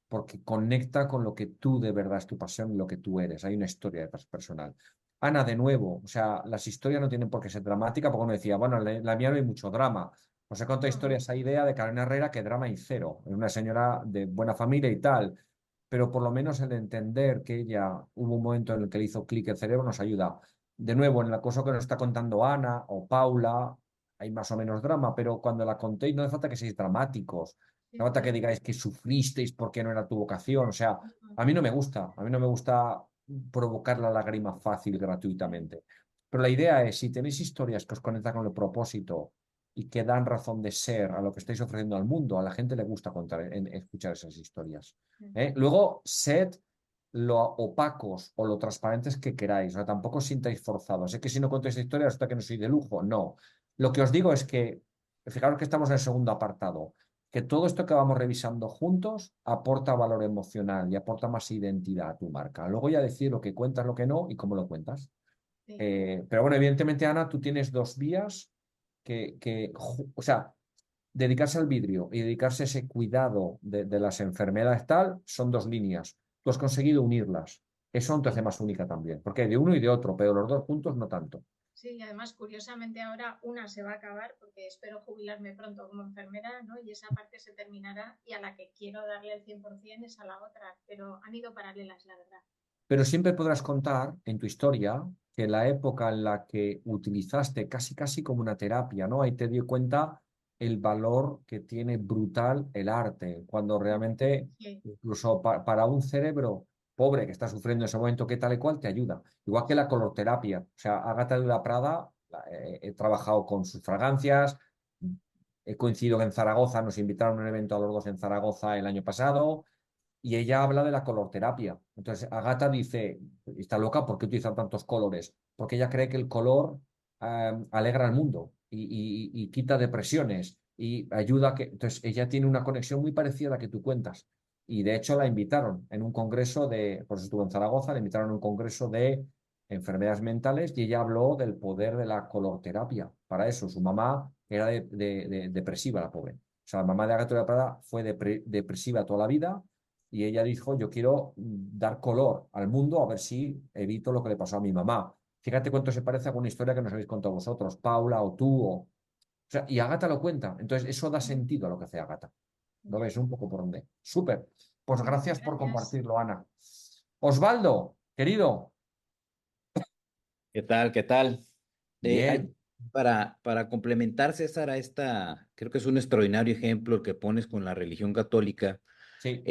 porque conecta con lo que tú de verdad es tu pasión y lo que tú eres. Hay una historia detrás personal. Ana, de nuevo, o sea, las historias no tienen por qué ser dramáticas, porque uno decía, bueno, la mía no hay mucho drama. No sé cuánta historia esa idea de Carolina Herrera que drama y cero. Es una señora de buena familia y tal, pero por lo menos el entender que ella hubo un momento en el que le hizo clic el cerebro nos ayuda. de nuevo, en el caso que nos está contando Ana o Paula, hay más o menos drama, pero cuando la contéis no hace falta que seáis dramáticos, no hace falta que digáis que sufristeis porque no era tu vocación. O sea, a mí no me gusta, a mí no me gusta provocar la lágrima fácil gratuitamente. Pero la idea es, si tenéis historias que os conectan con el propósito y que dan razón de ser a lo que estáis ofreciendo al mundo, a la gente le gusta escuchar esas historias. Luego, sed lo opacos o lo transparentes que queráis. O sea, tampoco os sintáis forzados. Es que si no cuento esta historia, resulta que no soy de lujo. No. Lo que os digo es que, fijaros que estamos en el segundo apartado, que todo esto que vamos revisando juntos aporta valor emocional y aporta más identidad a tu marca. Luego ya decir lo que cuentas, lo que no y cómo lo cuentas. Pero bueno, evidentemente, Ana, tú tienes dos vías o sea, dedicarse al vidrio y dedicarse a ese cuidado de las enfermedades tal, son dos líneas. Tú has conseguido unirlas. Eso te hace más única también, porque hay de uno y de otro, pero los dos juntos no tanto. Sí, y además, curiosamente, ahora una se va a acabar porque espero jubilarme pronto como enfermera, ¿no? Y esa parte se terminará y a la que quiero darle el 100% es a la otra, pero han ido paralelas, la verdad. Pero siempre podrás contar en tu historia que la época en la que utilizaste casi casi como una terapia, ¿no? Ahí te dio cuenta el valor que tiene brutal el arte, cuando realmente, incluso para un cerebro pobre que está sufriendo en ese momento, que tal y cual, te ayuda. Igual que la colorterapia. O sea, Ágata de la Prada, he trabajado con sus fragancias, he coincidido en Zaragoza, nos invitaron a un evento a los dos en Zaragoza el año pasado, y ella habla de la colorterapia. Entonces, Agata dice, está loca, ¿por qué utiliza tantos colores? Porque ella cree que el color alegra al mundo y quita depresiones y ayuda a que... Entonces, ella tiene una conexión muy parecida a la que tú cuentas. Y de hecho la invitaron en un congreso por eso estuvo en Zaragoza, la invitaron a un congreso de enfermedades mentales y ella habló del poder de la colorterapia. Para eso, su mamá era depresiva, la pobre. O sea, la mamá de Agata de la Prada fue depresiva toda la vida y ella dijo, yo quiero dar color al mundo a ver si evito lo que le pasó a mi mamá. Fíjate cuánto se parece a una historia que nos habéis contado vosotros, Paula o tú. O sea, y Agata lo cuenta. Entonces, eso da sentido a lo que hace Agata. ¿Lo ves un poco por dónde? Súper. Pues gracias por compartirlo, Ana. Osvaldo, querido. ¿Qué tal? ¿Qué tal? Bien. Para complementar, César, a esta, creo que es un extraordinario ejemplo el que pones con la religión católica. Sí.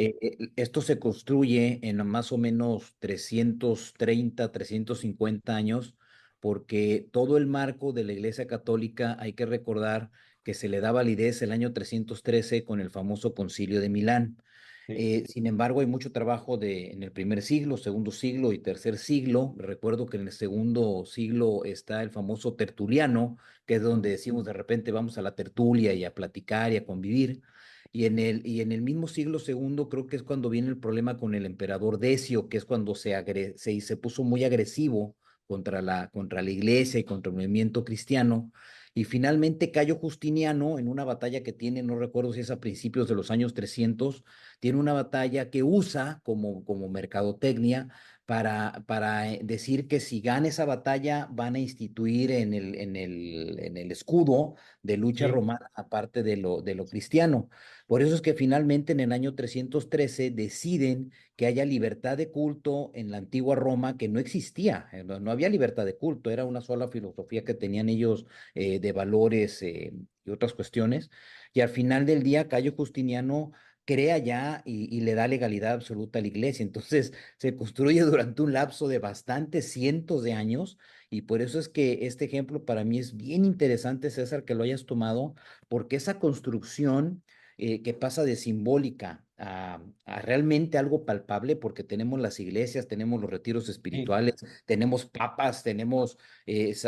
Esto se construye en más o menos 330, 350 años, porque todo el marco de la Iglesia Católica hay que recordar que se le da validez el año 313 con el famoso Concilio de Milán. Sin embargo, hay mucho trabajo en el primer siglo, segundo siglo y tercer siglo. Recuerdo que en el segundo siglo está el famoso Tertuliano, que es donde decimos de repente vamos a la tertulia y a platicar y a convivir. Y en el mismo siglo segundo creo que es cuando viene el problema con el emperador Decio, que es cuando se puso muy agresivo contra la iglesia y contra el movimiento cristiano. Y finalmente Cayo Justiniano, en una batalla que tiene, no recuerdo si es a principios de los años 300, tiene una batalla que usa como mercadotecnia para decir que si gana esa batalla van a instituir en el escudo de lucha romana, aparte de lo cristiano. Por eso es que finalmente en el año 313 deciden que haya libertad de culto en la antigua Roma, que no existía, no había libertad de culto, era una sola filosofía que tenían ellos de valores y otras cuestiones. Y al final del día, Cayo Justiniano crea ya y le da legalidad absoluta a la iglesia. Entonces se construye durante un lapso de bastantes cientos de años y por eso es que este ejemplo para mí es bien interesante, César, que lo hayas tomado, porque esa construcción que pasa de simbólica a realmente algo palpable, porque tenemos las iglesias, tenemos los retiros espirituales, tenemos papas, tenemos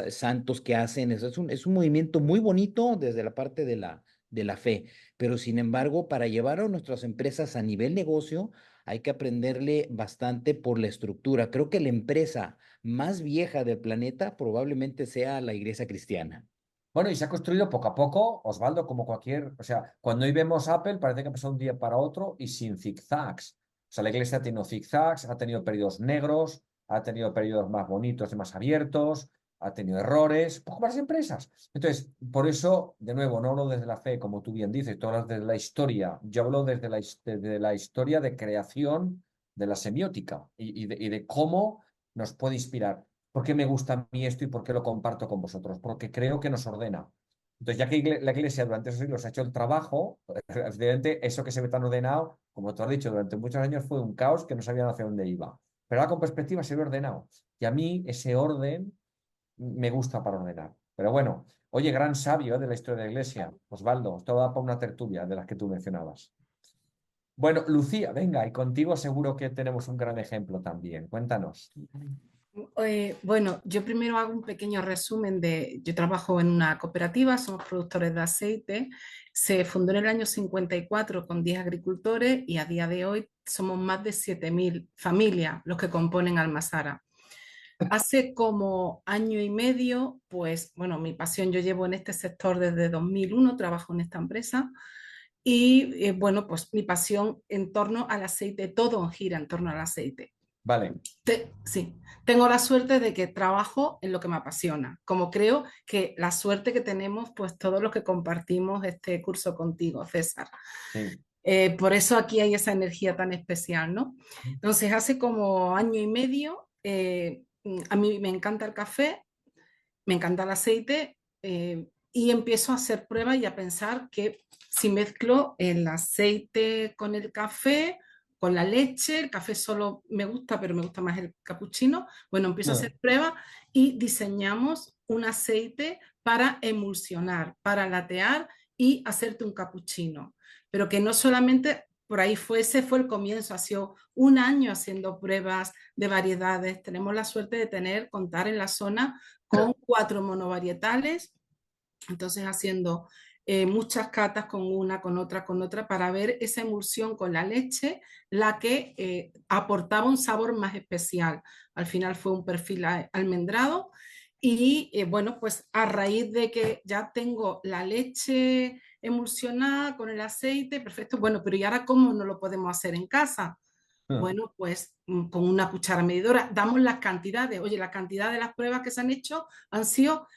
santos que hacen, es un movimiento muy bonito desde la parte de la fe, pero sin embargo, para llevar a nuestras empresas a nivel negocio, hay que aprenderle bastante por la estructura. Creo que la empresa más vieja del planeta probablemente sea la iglesia cristiana. Bueno, y se ha construido poco a poco, Osvaldo, como cualquier, o sea, cuando hoy vemos Apple parece que ha pasado un día para otro y sin zigzags. O sea, la iglesia ha tenido zigzags, ha tenido periodos negros, ha tenido periodos más bonitos y más abiertos, ha tenido errores, poco más empresas. Entonces, por eso, de nuevo, no hablo desde la fe, como tú bien dices, tú hablas desde la historia, yo hablo desde la historia de creación de la semiótica y de cómo nos puede inspirar. ¿Por qué me gusta a mí esto y por qué lo comparto con vosotros? Porque creo que nos ordena. Entonces, ya que la Iglesia durante esos siglos ha hecho el trabajo, evidentemente eso que se ve tan ordenado, como tú has dicho, durante muchos años fue un caos que no sabían hacia dónde iba. Pero ahora con perspectiva se ve ordenado. Y a mí ese orden me gusta para ordenar. Pero bueno, oye, gran sabio de la historia de la Iglesia, Osvaldo, esto da para una tertulia de las que tú mencionabas. Bueno, Lucía, venga, y contigo seguro que tenemos un gran ejemplo también. Cuéntanos. Bueno, yo primero hago un pequeño resumen yo trabajo en una cooperativa, somos productores de aceite, se fundó en el año 54 con 10 agricultores y a día de hoy somos más de 7.000 familias los que componen Almazara. Hace como año y medio, pues bueno, mi pasión, yo llevo en este sector desde 2001, trabajo en esta empresa y bueno, pues mi pasión en torno al aceite, todo gira en torno al aceite. Vale. Sí, tengo la suerte de que trabajo en lo que me apasiona, como creo que la suerte que tenemos pues todos los que compartimos este curso contigo, César. Sí. Por eso aquí hay esa energía tan especial, ¿no? Entonces, hace como año y medio, a mí me encanta el café, me encanta el aceite y empiezo a hacer pruebas y a pensar que si mezclo el aceite con el café, con la leche, el café solo me gusta, pero me gusta más el capuchino. Bueno, empiezo a hacer pruebas y diseñamos un aceite para emulsionar, para latear y hacerte un capuchino. Pero que no solamente por ahí ese fue el comienzo, ha sido un año haciendo pruebas de variedades. Tenemos la suerte de contar en la zona con 4 monovarietales, entonces haciendo muchas catas con una, con otra, para ver esa emulsión con la leche, la que aportaba un sabor más especial. Al final fue un perfil almendrado y bueno, pues a raíz de que ya tengo la leche emulsionada con el aceite, perfecto, bueno, pero ¿y ahora cómo no lo podemos hacer en casa? Bueno, pues con una cuchara medidora damos las cantidades. Oye, la cantidad de las pruebas que se han hecho han sido,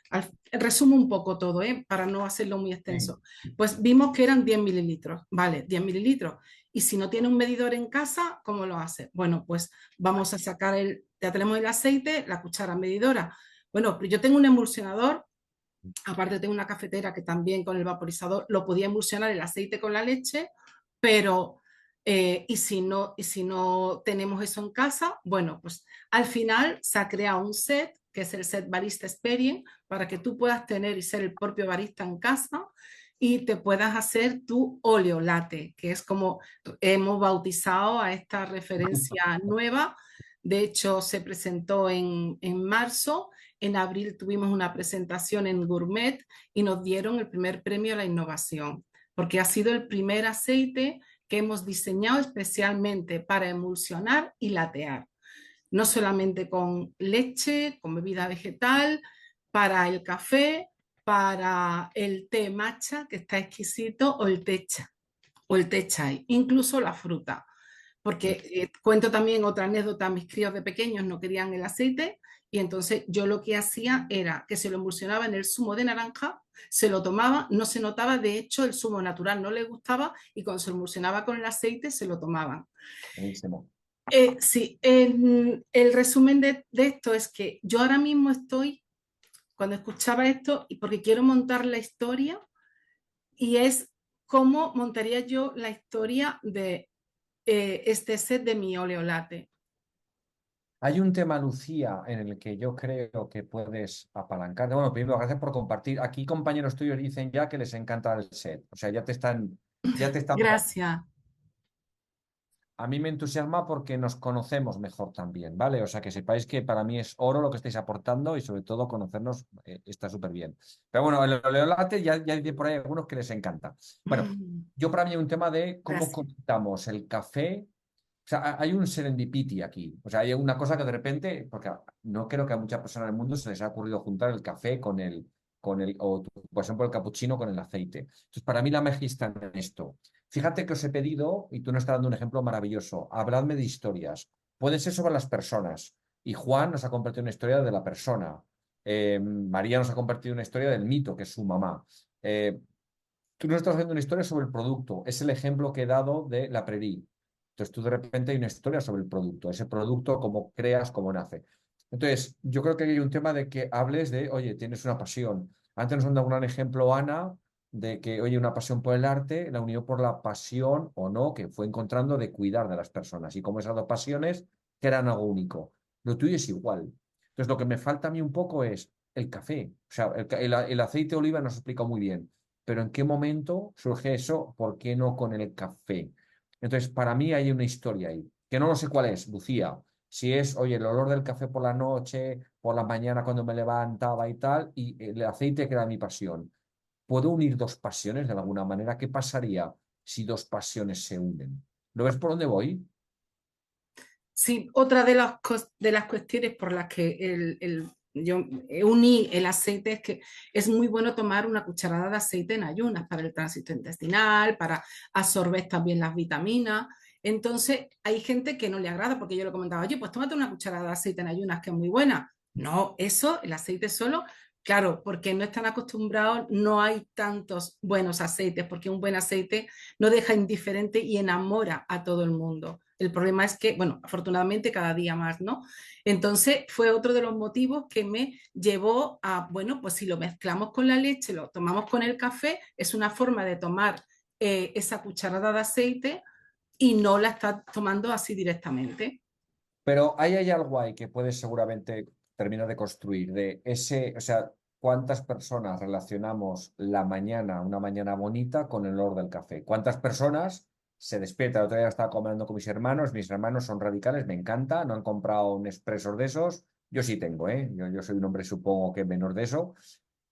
resumo un poco todo, para no hacerlo muy extenso. Pues vimos que eran 10 mililitros. Vale, 10 mililitros. Y si no tiene un medidor en casa, ¿cómo lo hace? Bueno, pues vamos a sacar ya tenemos el aceite, la cuchara medidora. Bueno, yo tengo un emulsionador, aparte tengo una cafetera que también con el vaporizador lo podía emulsionar el aceite con la leche, pero y si no tenemos eso en casa, bueno, pues al final se ha creado un set, que es el set Barista Experience, para que tú puedas tener y ser el propio barista en casa y te puedas hacer tu óleo latte, que es como hemos bautizado a esta referencia nueva. De hecho, se presentó en marzo. En abril tuvimos una presentación en Gourmet y nos dieron el primer premio a la innovación, porque ha sido el primer aceite que hemos diseñado especialmente para emulsionar y latear. No solamente con leche, con bebida vegetal, para el café, para el té matcha, que está exquisito, o el té chai, incluso la fruta. Porque cuento también otra anécdota, mis críos de pequeños no querían el aceite y entonces yo lo que hacía era que se lo emulsionaba en el zumo de naranja, se lo tomaba, no se notaba, de hecho el zumo natural no les gustaba y cuando se emulsionaba con el aceite se lo tomaban. Buenísimo. Sí, el resumen de esto es que yo ahora mismo estoy, cuando escuchaba esto, y porque quiero montar la historia, y es cómo montaría yo la historia de este set de mi óleo latte. Hay un tema, Lucía, en el que yo creo que puedes apalancarte. Bueno, primero, gracias por compartir. Aquí compañeros tuyos dicen ya que les encanta el set. O sea, ya te están... Gracias. A mí me entusiasma porque nos conocemos mejor también, ¿vale? O sea, que sepáis que para mí es oro lo que estáis aportando y sobre todo conocernos está súper bien. Pero bueno, el óleo latte ya dice por ahí algunos que les encanta. Bueno, yo para mí hay un tema de cómo conectamos el café. O sea, hay un serendipity aquí. O sea, hay una cosa que de repente, porque no creo que a muchas personas del mundo se les haya ocurrido juntar el café o por ejemplo el capuchino con el aceite. Entonces, para mí la magia está en esto. Fíjate que os he pedido, y tú nos estás dando un ejemplo maravilloso, habladme de historias. Pueden ser sobre las personas. Y Juan nos ha compartido una historia de la persona. María nos ha compartido una historia del mito, que es su mamá. Tú nos estás haciendo una historia sobre el producto. Es el ejemplo que he dado de la Prairie. Entonces tú de repente hay una historia sobre el producto, ese producto, cómo creas, cómo nace. Entonces, yo creo que hay un tema de que hables de, oye, tienes una pasión. Antes nos han dado un gran ejemplo, Ana, de que, oye, una pasión por el arte, la unió por la pasión o no que fue encontrando de cuidar de las personas. Y como esas dos pasiones, que eran algo único. Lo tuyo es igual. Entonces, lo que me falta a mí un poco es el café. O sea, el aceite de oliva nos explica muy bien. Pero ¿en qué momento surge eso? ¿Por qué no con el café? Entonces, para mí hay una historia ahí, que no lo sé cuál es, Lucía. Si es, oye, el olor del café por la noche, por la mañana cuando me levantaba y tal, y el aceite que era mi pasión. ¿Puedo unir dos pasiones de alguna manera? ¿Qué pasaría si dos pasiones se unen? ¿Lo ves por dónde voy? Sí, otra de las cuestiones por las que yo uní el aceite es que es muy bueno tomar una cucharada de aceite en ayunas para el tránsito intestinal, para absorber también las vitaminas. Entonces, hay gente que no le agrada porque yo le comentaba, oye, pues tómate una cucharada de aceite en ayunas que es muy buena. No, eso, el aceite solo, claro, porque no están acostumbrados, no hay tantos buenos aceites, porque un buen aceite no deja indiferente y enamora a todo el mundo. El problema es que, bueno, afortunadamente cada día más, ¿no? Entonces fue otro de los motivos que me llevó a, bueno, pues si lo mezclamos con la leche, lo tomamos con el café, es una forma de tomar esa cucharada de aceite y no la estás tomando así directamente. Pero ahí hay algo ahí que puedes seguramente terminar de construir, de ese, o sea, ¿cuántas personas relacionamos la mañana, una mañana bonita, con el olor del café? ¿Cuántas personas se despiertan? El otro día estaba comiendo con mis hermanos son radicales, me encanta, no han comprado un expreso de esos, yo sí tengo, ¿eh? Yo soy un hombre supongo que menor de eso,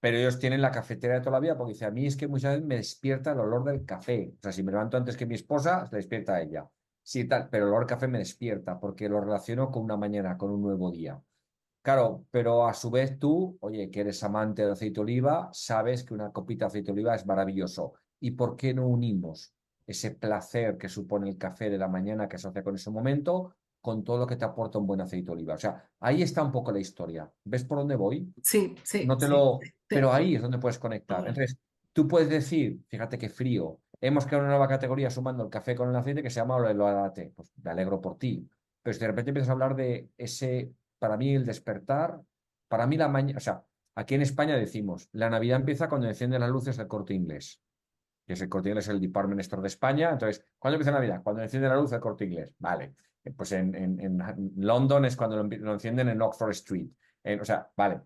pero ellos tienen la cafetera de toda la vida porque dice, a mí es que muchas veces me despierta el olor del café, o sea, si me levanto antes que mi esposa, se despierta ella. Sí, tal, pero el olor café me despierta porque lo relaciono con una mañana, con un nuevo día. Claro, pero a su vez tú, oye, que eres amante de aceite de oliva, sabes que una copita de aceite de oliva es maravilloso. ¿Y por qué no unimos ese placer que supone el café de la mañana que se asocia con ese momento con todo lo que te aporta un buen aceite de oliva? O sea, ahí está un poco la historia. ¿Ves por dónde voy? Sí, sí, No te sí. lo... Pero ahí es donde puedes conectar. Ahora. Entonces, tú puedes decir, fíjate qué frío, hemos creado una nueva categoría sumando el café con el aceite que se llama el latte. Pues me alegro por ti. Pero si de repente empiezas a hablar de ese, para mí el despertar, para mí la mañana, o sea, aquí en España decimos, la Navidad empieza cuando encienden las luces del Corte Inglés, que es el Corte Inglés, el Department Store de España. Entonces, ¿cuándo empieza Navidad? Cuando encienden la luz del Corte Inglés. Vale. Pues en London es cuando lo encienden en Oxford Street. O sea, vale.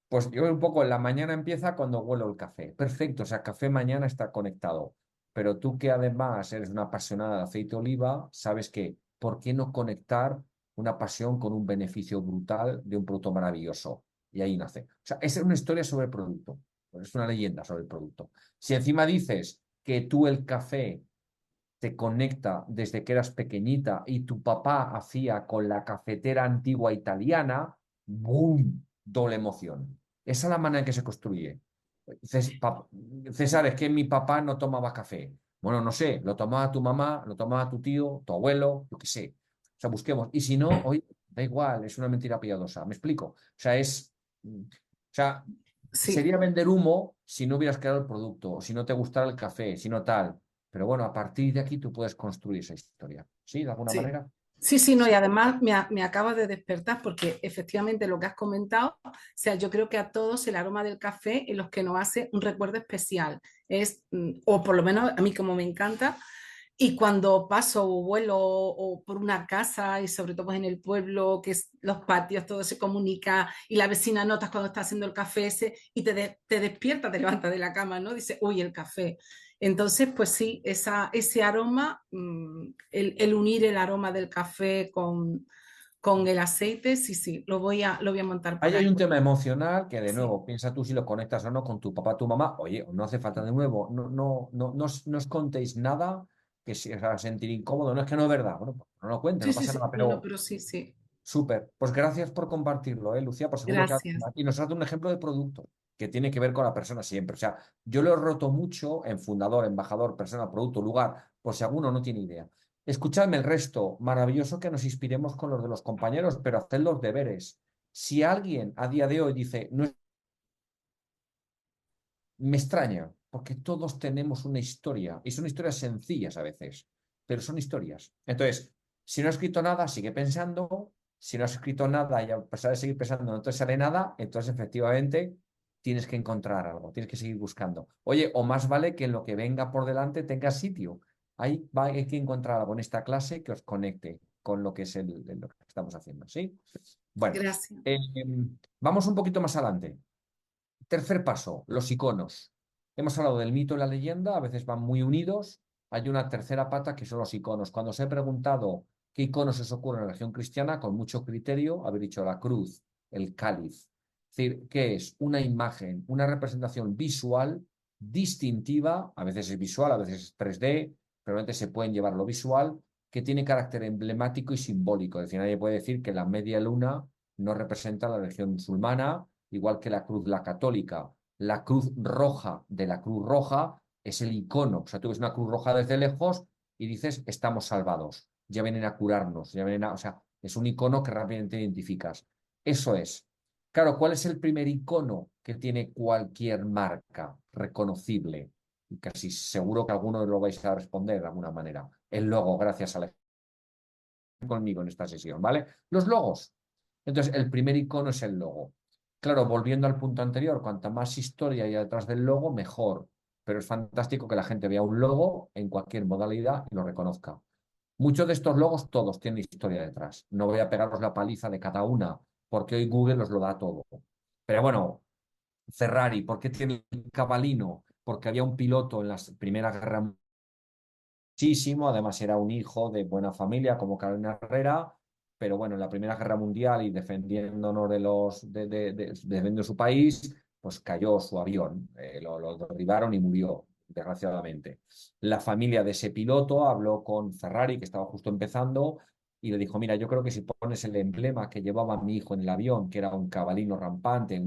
Pues yo un poco, la mañana empieza cuando huelo el café. Perfecto, o sea, café mañana está conectado. Pero tú que además eres una apasionada de aceite de oliva, sabes que, ¿por qué no conectar una pasión con un beneficio brutal de un producto maravilloso? Y ahí nace. O sea, esa es una historia sobre el producto. Es una leyenda sobre el producto. Si encima dices que tú el café te conecta desde que eras pequeñita y tu papá hacía con la cafetera antigua italiana, ¡boom! Doble emoción. Esa es la manera en que se construye. César, es que mi papá no tomaba café. Bueno, no sé, lo tomaba tu mamá, lo tomaba tu tío, tu abuelo, yo qué sé. O sea, busquemos. Y si no, hoy da igual, es una mentira piadosa. ¿Me explico? O sea, o sea, Sí, sería vender humo si no hubieras creado el producto, o si no te gustara el café, si no tal. Pero bueno, a partir de aquí tú puedes construir esa historia. ¿Sí? ¿De alguna sí. manera? Sí, sí, no, y además me acaba de despertar porque efectivamente lo que has comentado, o sea, yo creo que a todos el aroma del café es lo que nos hace un recuerdo especial. Es, o por lo menos a mí como me encanta, y cuando paso o vuelo o por una casa y sobre todo pues en el pueblo, que es, los patios, todo se comunica y la vecina notas cuando está haciendo el café ese y te despierta, te levanta de la cama, ¿no? Dice, uy, el café. Entonces, pues sí, ese aroma, el unir el aroma del café con el aceite, sí, sí, lo voy a montar por Ahí hay ahí. un tema emocional que, de Sí, nuevo, piensa tú si lo conectas o no con tu papá, tu mamá. Oye, no hace falta de nuevo. No os contéis nada que se os haga sentir incómodo. No es que no es verdad. Bueno, pues no lo cuentes, sí, no sí, pasa sí. nada. No, no, Pero pero sí, sí. súper. Pues gracias por compartirlo, Lucía, por seguro que Gracias. y nos has dado un ejemplo de producto que tiene que ver con la persona siempre. O sea, yo lo he roto mucho en fundador, embajador, persona, producto, lugar, por si alguno no tiene idea. Escuchadme el resto. Maravilloso que nos inspiremos con los de los compañeros, pero haced los deberes. Si alguien a día de hoy dice, no, me extraña, porque todos tenemos una historia, y son historias sencillas a veces, pero son historias. Entonces, si no ha escrito nada, sigue pensando, Si no has escrito nada y a pesar de seguir pensando no te sale nada, entonces efectivamente tienes que encontrar algo, tienes que seguir buscando. Oye, o más vale que en lo que venga por delante tenga sitio. Hay que encontrar algo en esta clase que os conecte con lo que es lo que estamos haciendo, ¿sí? Bueno, Gracias. vamos un poquito más adelante. Tercer paso, los iconos. Hemos hablado del mito y la leyenda, a veces van muy unidos. Hay una tercera pata que son los iconos. Cuando os he preguntado qué iconos os ocurren en la religión cristiana, con mucho criterio, habéis dicho la cruz, el cáliz. Es decir, ¿qué es? Una imagen, una representación visual distintiva, a veces es visual, a veces es 3D, pero a veces se pueden llevar lo visual, que tiene carácter emblemático y simbólico. Es decir, nadie puede decir que la media luna no representa la religión musulmana, igual que la cruz, la católica. La cruz roja de la Cruz Roja es el icono. O sea, tú ves una cruz roja desde lejos y dices, estamos salvados, ya vienen a curarnos, o sea, es un icono que rápidamente identificas. Eso es. Claro, ¿cuál es el primer icono que tiene cualquier marca reconocible? Y casi seguro que alguno lo vais a responder de alguna manera. El logo, gracias a la conmigo en esta sesión, ¿vale? Los logos. Entonces, el primer icono es el logo. Claro, volviendo al punto anterior, cuanta más historia hay detrás del logo, mejor. Pero es fantástico que la gente vea un logo en cualquier modalidad y lo reconozca. Muchos de estos logos, todos tienen historia detrás. No voy a pegaros la paliza de cada una, porque hoy Google os lo da todo. Pero bueno, Ferrari, ¿por qué tiene el cabalino? Porque había un piloto en la Primera Guerra Mundial, además era un hijo de buena familia como Carolina Herrera, pero bueno, en la Primera Guerra Mundial y defendiéndonos defendiendo su país, pues cayó su avión, lo derribaron y murió, desgraciadamente. La familia de ese piloto habló con Ferrari, que estaba justo empezando, y le dijo, mira, yo creo que si pones el emblema que llevaba mi hijo en el avión, que era un cabalino rampante,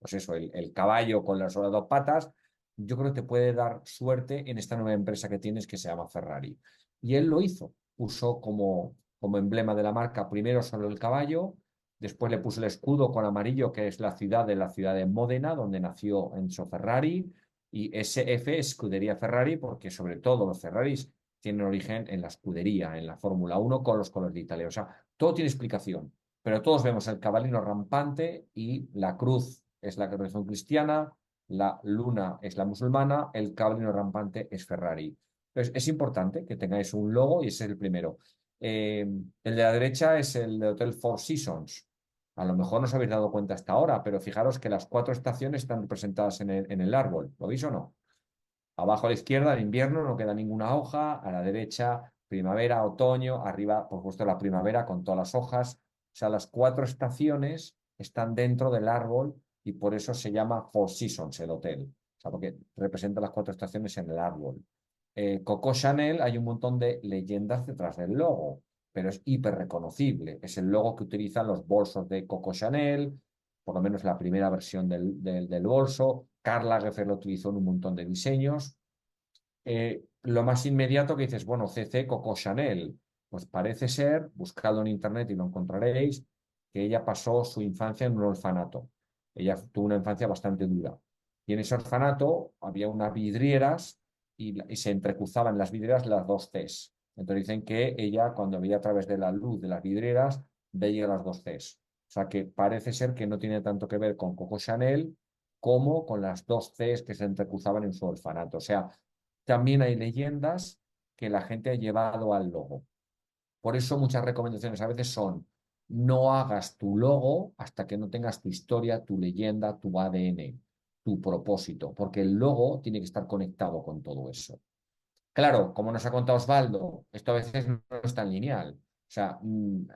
pues eso, el caballo con las dos patas, yo creo que te puede dar suerte en esta nueva empresa que tienes que se llama Ferrari. Y él lo hizo, usó como emblema de la marca primero solo el caballo, después le puso el escudo con amarillo, que es la ciudad de Módena, donde nació Enzo Ferrari, y SF, Escudería Ferrari, porque sobre todo los Ferraris tienen origen en la escudería, en la Fórmula 1 con los colores de Italia. O sea, todo tiene explicación, pero todos vemos el cabalino rampante y la cruz es la religión cristiana, la luna es la musulmana, el cabalino rampante es Ferrari. Entonces, es importante que tengáis un logo y ese es el primero. El de la derecha es el de Hotel Four Seasons. A lo mejor no os habéis dado cuenta hasta ahora, pero fijaros que las 4 estaciones están representadas en el árbol. ¿Lo veis o no? Abajo a la izquierda, el invierno, no queda ninguna hoja. A la derecha, primavera, otoño. Arriba, por supuesto, la primavera con todas las hojas. O sea, las 4 estaciones están dentro del árbol y por eso se llama Four Seasons el hotel. O sea, porque representa las 4 estaciones en el árbol. Coco Chanel, hay un montón de leyendas detrás del logo, pero es hiper reconocible. Es el logo que utilizan los bolsos de Coco Chanel, por lo menos la primera versión del bolso. Karl Lagerfeld lo utilizó en un montón de diseños. Lo más inmediato que dices, bueno, CC Coco Chanel, pues parece ser, buscadlo en internet y lo encontraréis, que ella pasó su infancia en un orfanato. Ella tuvo una infancia bastante dura. Y en ese orfanato había unas vidrieras y se entrecruzaban las vidrieras las dos Cs. Entonces dicen que ella, cuando veía a través de la luz de las vidrieras, veía las dos Cs. O sea que parece ser que no tiene tanto que ver con Coco Chanel como con las dos Cs que se entrecruzaban en su orfanato. O sea, también hay leyendas que la gente ha llevado al logo. Por eso muchas recomendaciones a veces son, no hagas tu logo hasta que no tengas tu historia, tu leyenda, tu ADN, tu propósito, porque el logo tiene que estar conectado con todo eso. Claro, como nos ha contado Osvaldo, esto a veces no es tan lineal. O sea,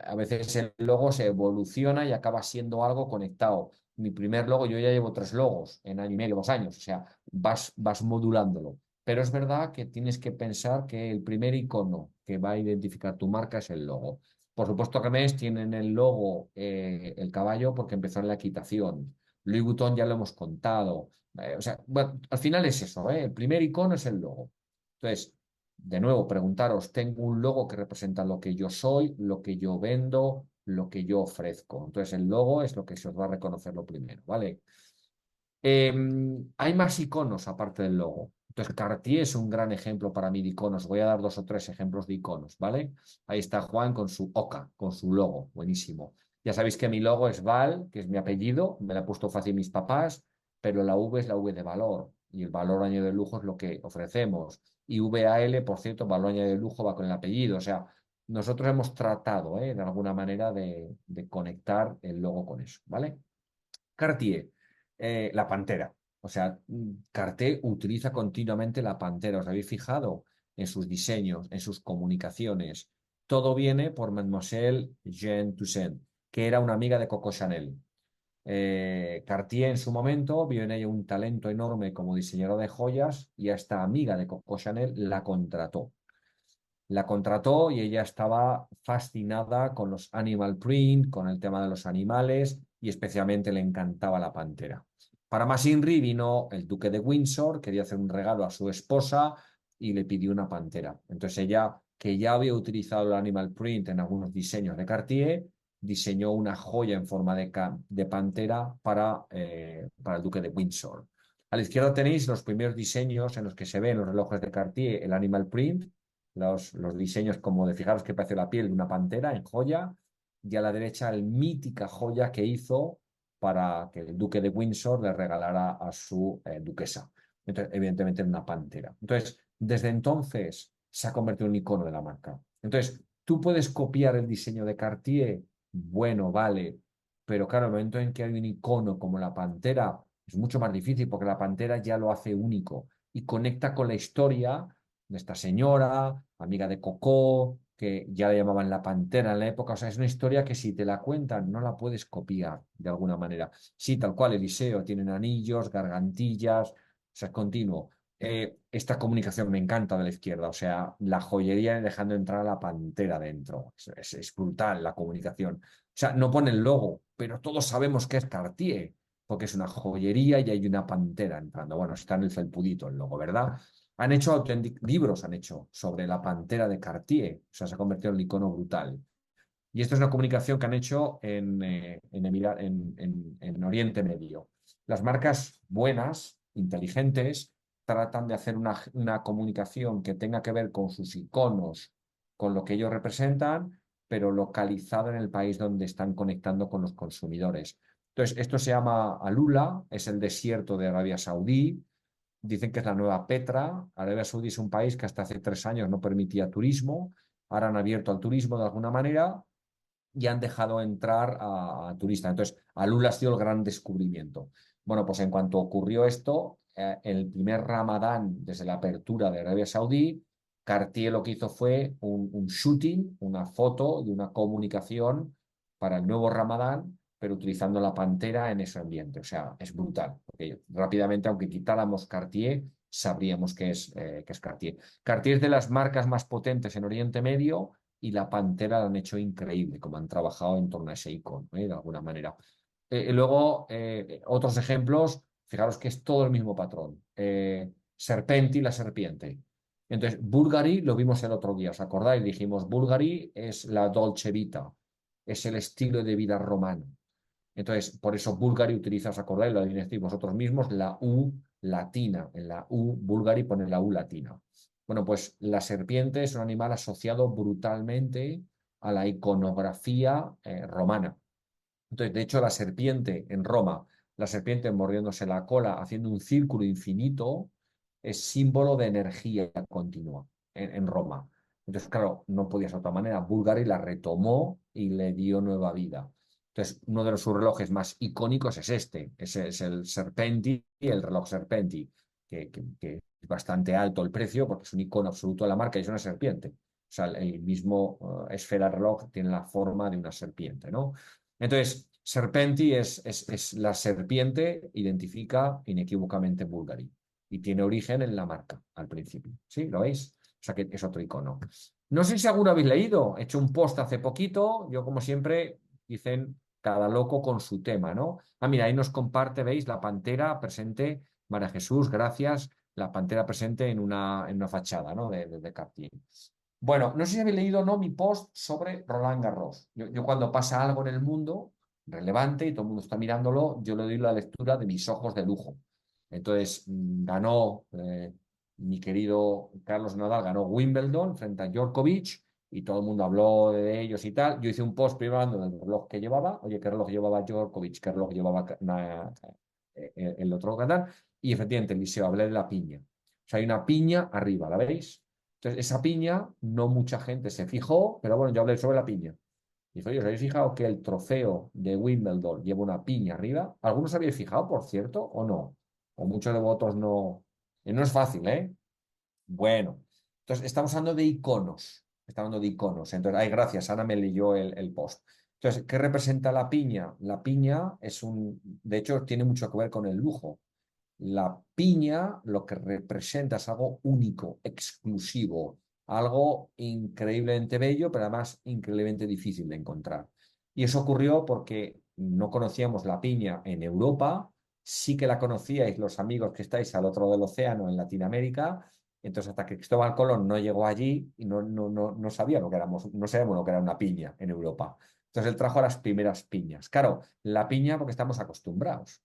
a veces el logo se evoluciona y acaba siendo algo conectado. Mi primer logo, yo ya llevo 3 logos en año y medio, 2 años. O sea, vas modulándolo. Pero es verdad que tienes que pensar que el primer icono que va a identificar tu marca es el logo. Por supuesto que Hermès tienen el logo, el caballo, porque empezó en la equitación. Louis Vuitton ya lo hemos contado. O sea, bueno, al final es eso, ¿eh? El primer icono es el logo. Entonces, de nuevo, preguntaros, tengo un logo que representa lo que yo soy, lo que yo vendo, lo que yo ofrezco. Entonces, el logo es lo que se os va a reconocer lo primero, ¿vale? Hay más iconos aparte del logo. Entonces, Cartier es un gran ejemplo para mí de iconos. Voy a dar 2 o 3 ejemplos de iconos, ¿vale? Ahí está Juan con su oca, con su logo, buenísimo. Ya sabéis que mi logo es Val, que es mi apellido, me la ha puesto fácil mis papás, pero la V es la V de valor, y el valor añadido de lujo es lo que ofrecemos. Y VAL, por cierto, valor añadido de lujo va con el apellido. O sea, nosotros hemos tratado, de alguna manera, de conectar el logo con eso, ¿vale? Cartier, la pantera. O sea, Cartier utiliza continuamente la pantera. ¿Os habéis fijado? En sus diseños, en sus comunicaciones. Todo viene por Mademoiselle Jeanne Toussaint, que era una amiga de Coco Chanel. Cartier en su momento vio en ella un talento enorme como diseñadora de joyas y a esta amiga de Coco Chanel la contrató. La contrató y ella estaba fascinada con los animal print, con el tema de los animales y especialmente le encantaba la pantera. Para más Inri vino el duque de Windsor, quería hacer un regalo a su esposa y le pidió una pantera. Entonces ella, que ya había utilizado el animal print en algunos diseños de Cartier, diseñó una joya en forma de pantera para el duque de Windsor. A la izquierda tenéis los primeros diseños en los que se ven los relojes de Cartier, el animal print, los diseños como de fijaros que parece la piel de una pantera en joya, y a la derecha el mítica joya que hizo para que el duque de Windsor le regalara a su duquesa. Entonces, evidentemente, en una pantera. Entonces, desde entonces se ha convertido en un icono de la marca. Entonces, tú puedes copiar el diseño de Cartier, bueno, vale, pero claro, el momento en que hay un icono como la pantera, es mucho más difícil porque la pantera ya lo hace único y conecta con la historia de esta señora, amiga de Coco, que ya la llamaban la pantera en la época. O sea, es una historia que si te la cuentan no la puedes copiar de alguna manera. Sí, tal cual, Eliseo, tienen anillos, gargantillas, o sea, es continuo. Esta comunicación me encanta de la izquierda, o sea, la joyería dejando entrar a la pantera dentro. Es brutal la comunicación. O sea, no pone el logo, pero todos sabemos que es Cartier, porque es una joyería y hay una pantera entrando. Bueno, está en el felpudito el logo, ¿verdad? Han hecho libros, han hecho sobre la pantera de Cartier, o sea, se ha convertido en el icono brutal. Y esto es una comunicación que han hecho en Oriente Medio. Las marcas buenas, inteligentes, tratan de hacer una comunicación que tenga que ver con sus iconos, con lo que ellos representan, pero localizada en el país donde están conectando con los consumidores. Entonces, esto se llama Alula, es el desierto de Arabia Saudí. Dicen que es la nueva Petra. Arabia Saudí es un país que hasta hace 3 años no permitía turismo. Ahora han abierto al turismo de alguna manera y han dejado entrar a turistas. Entonces, Alula ha sido el gran descubrimiento. Bueno, pues en cuanto ocurrió esto, el primer Ramadán desde la apertura de Arabia Saudí, Cartier lo que hizo fue un shooting, una foto y una comunicación para el nuevo Ramadán, pero utilizando la pantera en ese ambiente. O sea, es brutal. Porque rápidamente, aunque quitáramos Cartier, sabríamos que es Cartier. Cartier es de las marcas más potentes en Oriente Medio y la pantera la han hecho increíble, como han trabajado en torno a ese icono, de alguna manera. Luego, otros ejemplos, fijaros que es todo el mismo patrón. Serpenti, la serpiente. Entonces, Bulgari lo vimos el otro día, ¿os acordáis? Dijimos, Bulgari es la Dolce Vita, es el estilo de vida romano. Entonces, por eso Bulgari utiliza, ¿os acordáis? Lo adivináis vosotros mismos, la U latina. En la U, Bulgari pone la U latina. Bueno, pues la serpiente es un animal asociado brutalmente a la iconografía romana. Entonces, de hecho, la serpiente en Roma, la serpiente mordiéndose la cola, haciendo un círculo infinito, es símbolo de energía continua en Roma. Entonces, claro, no podía ser de otra manera. Bulgari la retomó y le dio nueva vida. Entonces, uno de sus relojes más icónicos es este, es el Serpenti, el reloj Serpenti, que es bastante alto el precio porque es un icono absoluto de la marca y es una serpiente. O sea, el mismo esfera reloj tiene la forma de una serpiente, ¿no? Entonces, Serpenti es la serpiente, identifica inequívocamente Bulgari y tiene origen en la marca al principio. ¿Sí? ¿Lo veis? O sea que es otro icono. No sé si alguno habéis leído, he hecho un post hace poquito, yo como siempre dicen cada loco con su tema, ¿no? Ah, mira, ahí nos comparte, ¿veis? La pantera presente, María Jesús, gracias, la pantera presente en una fachada, ¿no? De Cartier. Bueno, no sé si habéis leído o no mi post sobre Roland Garros. Yo cuando pasa algo en el mundo relevante y todo el mundo está mirándolo, yo le doy la lectura de mis ojos de lujo. Entonces, ganó mi querido Carlos Nadal ganó Wimbledon frente a Djokovic y todo el mundo habló de ellos y tal. Yo hice un post primero hablando del reloj que llevaba, oye, qué reloj llevaba Djokovic, qué reloj llevaba el otro Qatar, y efectivamente, Eliseo, hablé de la piña. O sea, hay una piña arriba, ¿la veis? Entonces, esa piña, no mucha gente se fijó, pero bueno, yo hablé sobre la piña. Y oye, ¿os habéis fijado que el trofeo de Wimbledon lleva una piña arriba? ¿Algunos habéis fijado, por cierto, o no? O muchos de vosotros no. No es fácil, ¿eh? Bueno, entonces estamos hablando de iconos. Estamos hablando de iconos. Entonces, ay, gracias, Ana me leyó el post. Entonces, ¿qué representa la piña? La piña es de hecho, tiene mucho que ver con el lujo. La piña lo que representa es algo único, exclusivo, algo increíblemente bello, pero además increíblemente difícil de encontrar. Y eso ocurrió porque no conocíamos la piña en Europa, sí que la conocíais los amigos que estáis al otro lado del océano en Latinoamérica. Entonces, hasta que Cristóbal Colón no llegó allí y no sabía lo que éramos, no sabíamos lo que era una piña en Europa. Entonces, él trajo las primeras piñas. Claro, la piña porque estamos acostumbrados,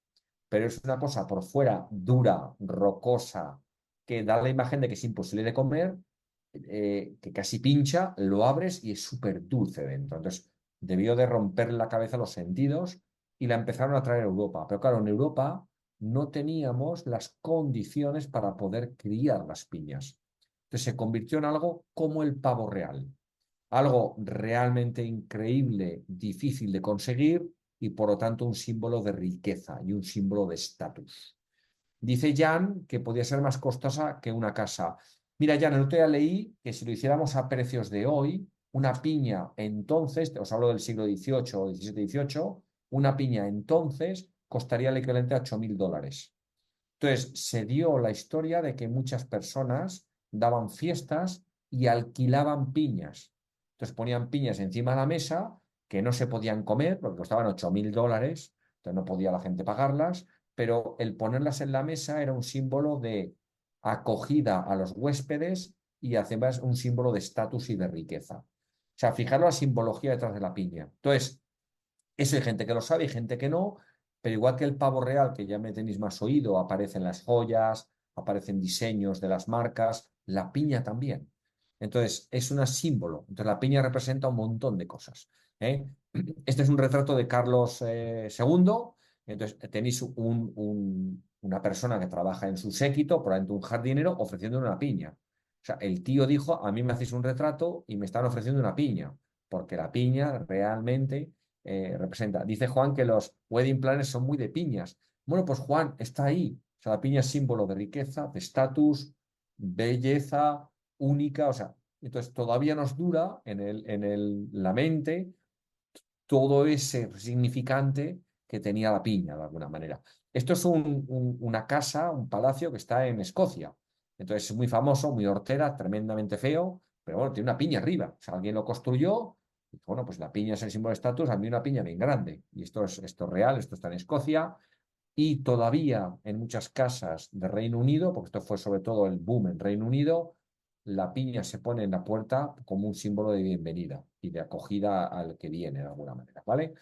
pero es una cosa por fuera dura, rocosa, que da la imagen de que es imposible de comer, que casi pincha, lo abres y es súper dulce dentro. Entonces, debió de romper la cabeza los sentidos y la empezaron a traer a Europa. Pero claro, en Europa no teníamos las condiciones para poder criar las piñas. Entonces se convirtió en algo como el pavo real. Algo realmente increíble, difícil de conseguir y por lo tanto un símbolo de riqueza y un símbolo de estatus. Dice Jan que podía ser más costosa que una casa. Mira, Jan, el otro día leí que si lo hiciéramos a precios de hoy, una piña entonces, os hablo del siglo XVIII, XVII, XVIII, una piña entonces costaría el equivalente a $8.000. Entonces, se dio la historia de que muchas personas daban fiestas y alquilaban piñas. Entonces ponían piñas encima de la mesa que no se podían comer porque costaban $8.000, entonces no podía la gente pagarlas, pero el ponerlas en la mesa era un símbolo de acogida a los huéspedes y además un símbolo de estatus y de riqueza. O sea, fijaros la simbología detrás de la piña. Entonces, eso hay gente que lo sabe y gente que no, pero igual que el pavo real, que ya me tenéis más oído, aparecen las joyas, aparecen diseños de las marcas, la piña también. Entonces, es un símbolo. Entonces, la piña representa un montón de cosas, ¿eh? Este es un retrato de Carlos II. Entonces, tenéis una persona que trabaja en su séquito, probablemente un jardinero, ofreciendo una piña. O sea, el tío dijo, a mí me hacéis un retrato y me están ofreciendo una piña, porque la piña realmente representa. Dice Juan que los wedding planners son muy de piñas. Bueno, pues Juan está ahí. O sea, la piña es símbolo de riqueza, de estatus, belleza única. O sea, entonces todavía nos dura la mente todo ese significante que tenía la piña, de alguna manera. Esto es una casa, un palacio que está en Escocia. Entonces es muy famoso, muy hortera, tremendamente feo, pero bueno, tiene una piña arriba. O sea, alguien lo construyó. Y bueno, pues la piña es el símbolo de estatus, a mí una piña bien grande. Y esto es real, esto está en Escocia. Y todavía en muchas casas de Reino Unido, porque esto fue sobre todo el boom en Reino Unido, la piña se pone en la puerta como un símbolo de bienvenida y de acogida al que viene de alguna manera, ¿vale?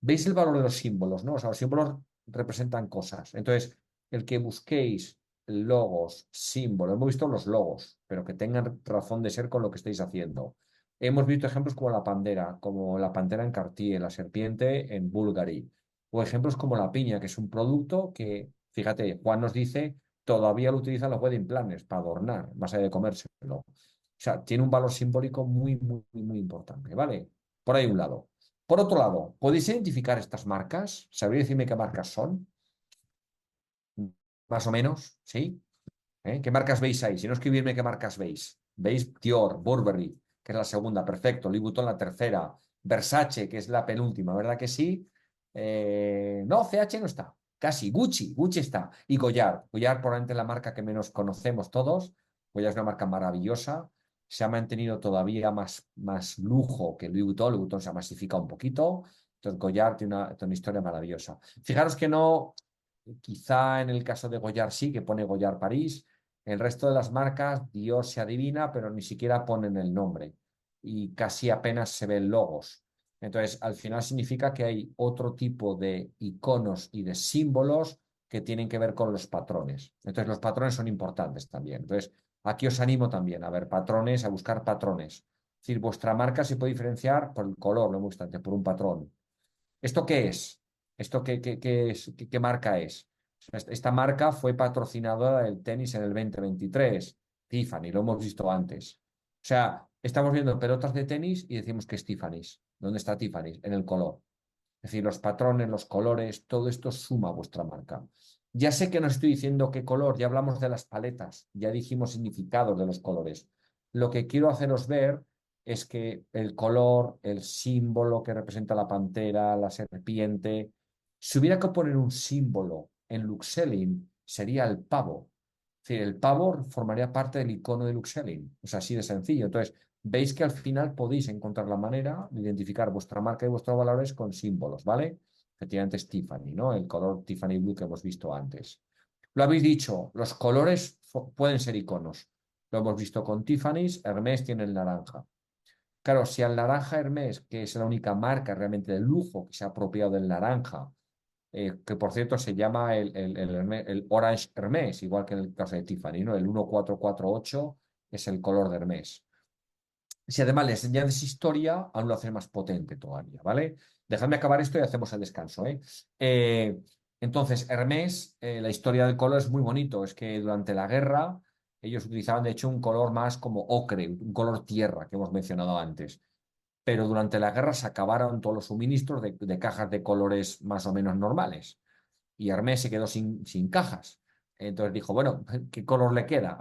¿Veis el valor de los símbolos, no? O sea, los símbolos representan cosas. Entonces, el que busquéis logos, símbolos, hemos visto los logos, pero que tengan razón de ser con lo que estáis haciendo. Hemos visto ejemplos como la pantera en Cartier, la serpiente en Bulgari, o ejemplos como la piña, que es un producto que, fíjate, Juan nos dice, todavía lo utilizan los wedding planners para adornar, más allá de comérselo. O sea, tiene un valor simbólico muy, muy, muy importante, ¿vale? Por ahí un lado. Por otro lado, ¿podéis identificar estas marcas? ¿Sabréis decirme qué marcas son? Más o menos, ¿sí? ¿Qué marcas veis ahí? Si no, escribirme qué marcas veis. ¿Veis? Dior, Burberry, que es la segunda, perfecto. Louis Vuitton, la tercera. Versace, que es la penúltima, ¿verdad que sí? No, CH no está. Casi. Gucci está. Y Goyard. Goyard probablemente la marca que menos conocemos todos. Goyard es una marca maravillosa. Se ha mantenido todavía más lujo que Louis Vuitton. Louis Vuitton se ha masificado un poquito. Entonces Goyard tiene una historia maravillosa. Fijaros que no, quizá en el caso de Goyard sí, que pone Goyard París. El resto de las marcas, Dios se adivina, pero ni siquiera ponen el nombre y casi apenas se ven logos. Entonces, al final significa que hay otro tipo de iconos y de símbolos que tienen que ver con los patrones. Entonces, los patrones son importantes también. Entonces, aquí os animo también a ver patrones, a buscar patrones. Es decir, vuestra marca se puede diferenciar por el color, no muestra, por un patrón. ¿Esto qué es? ¿Esto qué marca es? Esta marca fue patrocinadora del tenis en el 2023. Tiffany, lo hemos visto antes. O sea, estamos viendo pelotas de tenis y decimos que es Tiffany's. ¿Dónde está Tiffany's? En el color. Es decir, los patrones, los colores, todo esto suma a vuestra marca. Ya sé que no estoy diciendo qué color, ya hablamos de las paletas, ya dijimos significados de los colores. Lo que quiero haceros ver es que el color, el símbolo que representa la pantera, la serpiente, si hubiera que poner un símbolo en Luxelin, sería el pavo. Es decir, el pavo formaría parte del icono de Luxelin. Es así de sencillo. Entonces, veis que al final podéis encontrar la manera de identificar vuestra marca y vuestros valores con símbolos, ¿vale? Efectivamente es Tiffany, ¿no? El color Tiffany Blue que hemos visto antes. Lo habéis dicho, los colores pueden ser iconos. Lo hemos visto con Tiffany's, Hermès tiene el naranja. Claro, si al naranja Hermès, que es la única marca realmente de lujo que se ha apropiado del naranja, que por cierto se llama el Orange Hermès, igual que en el caso de Tiffany, ¿no? El 1448 es el color de Hermès. Si además les añades historia, aún lo haces más potente todavía, ¿vale? Dejadme acabar esto y hacemos el descanso, ¿eh? Entonces, Hermès, la historia del color es muy bonito. Es que durante la guerra ellos utilizaban, de hecho, un color más como ocre, un color tierra que hemos mencionado antes. Pero durante la guerra se acabaron todos los suministros de cajas de colores más o menos normales. Y Hermès se quedó sin cajas. Entonces dijo, bueno, ¿qué color le queda? Al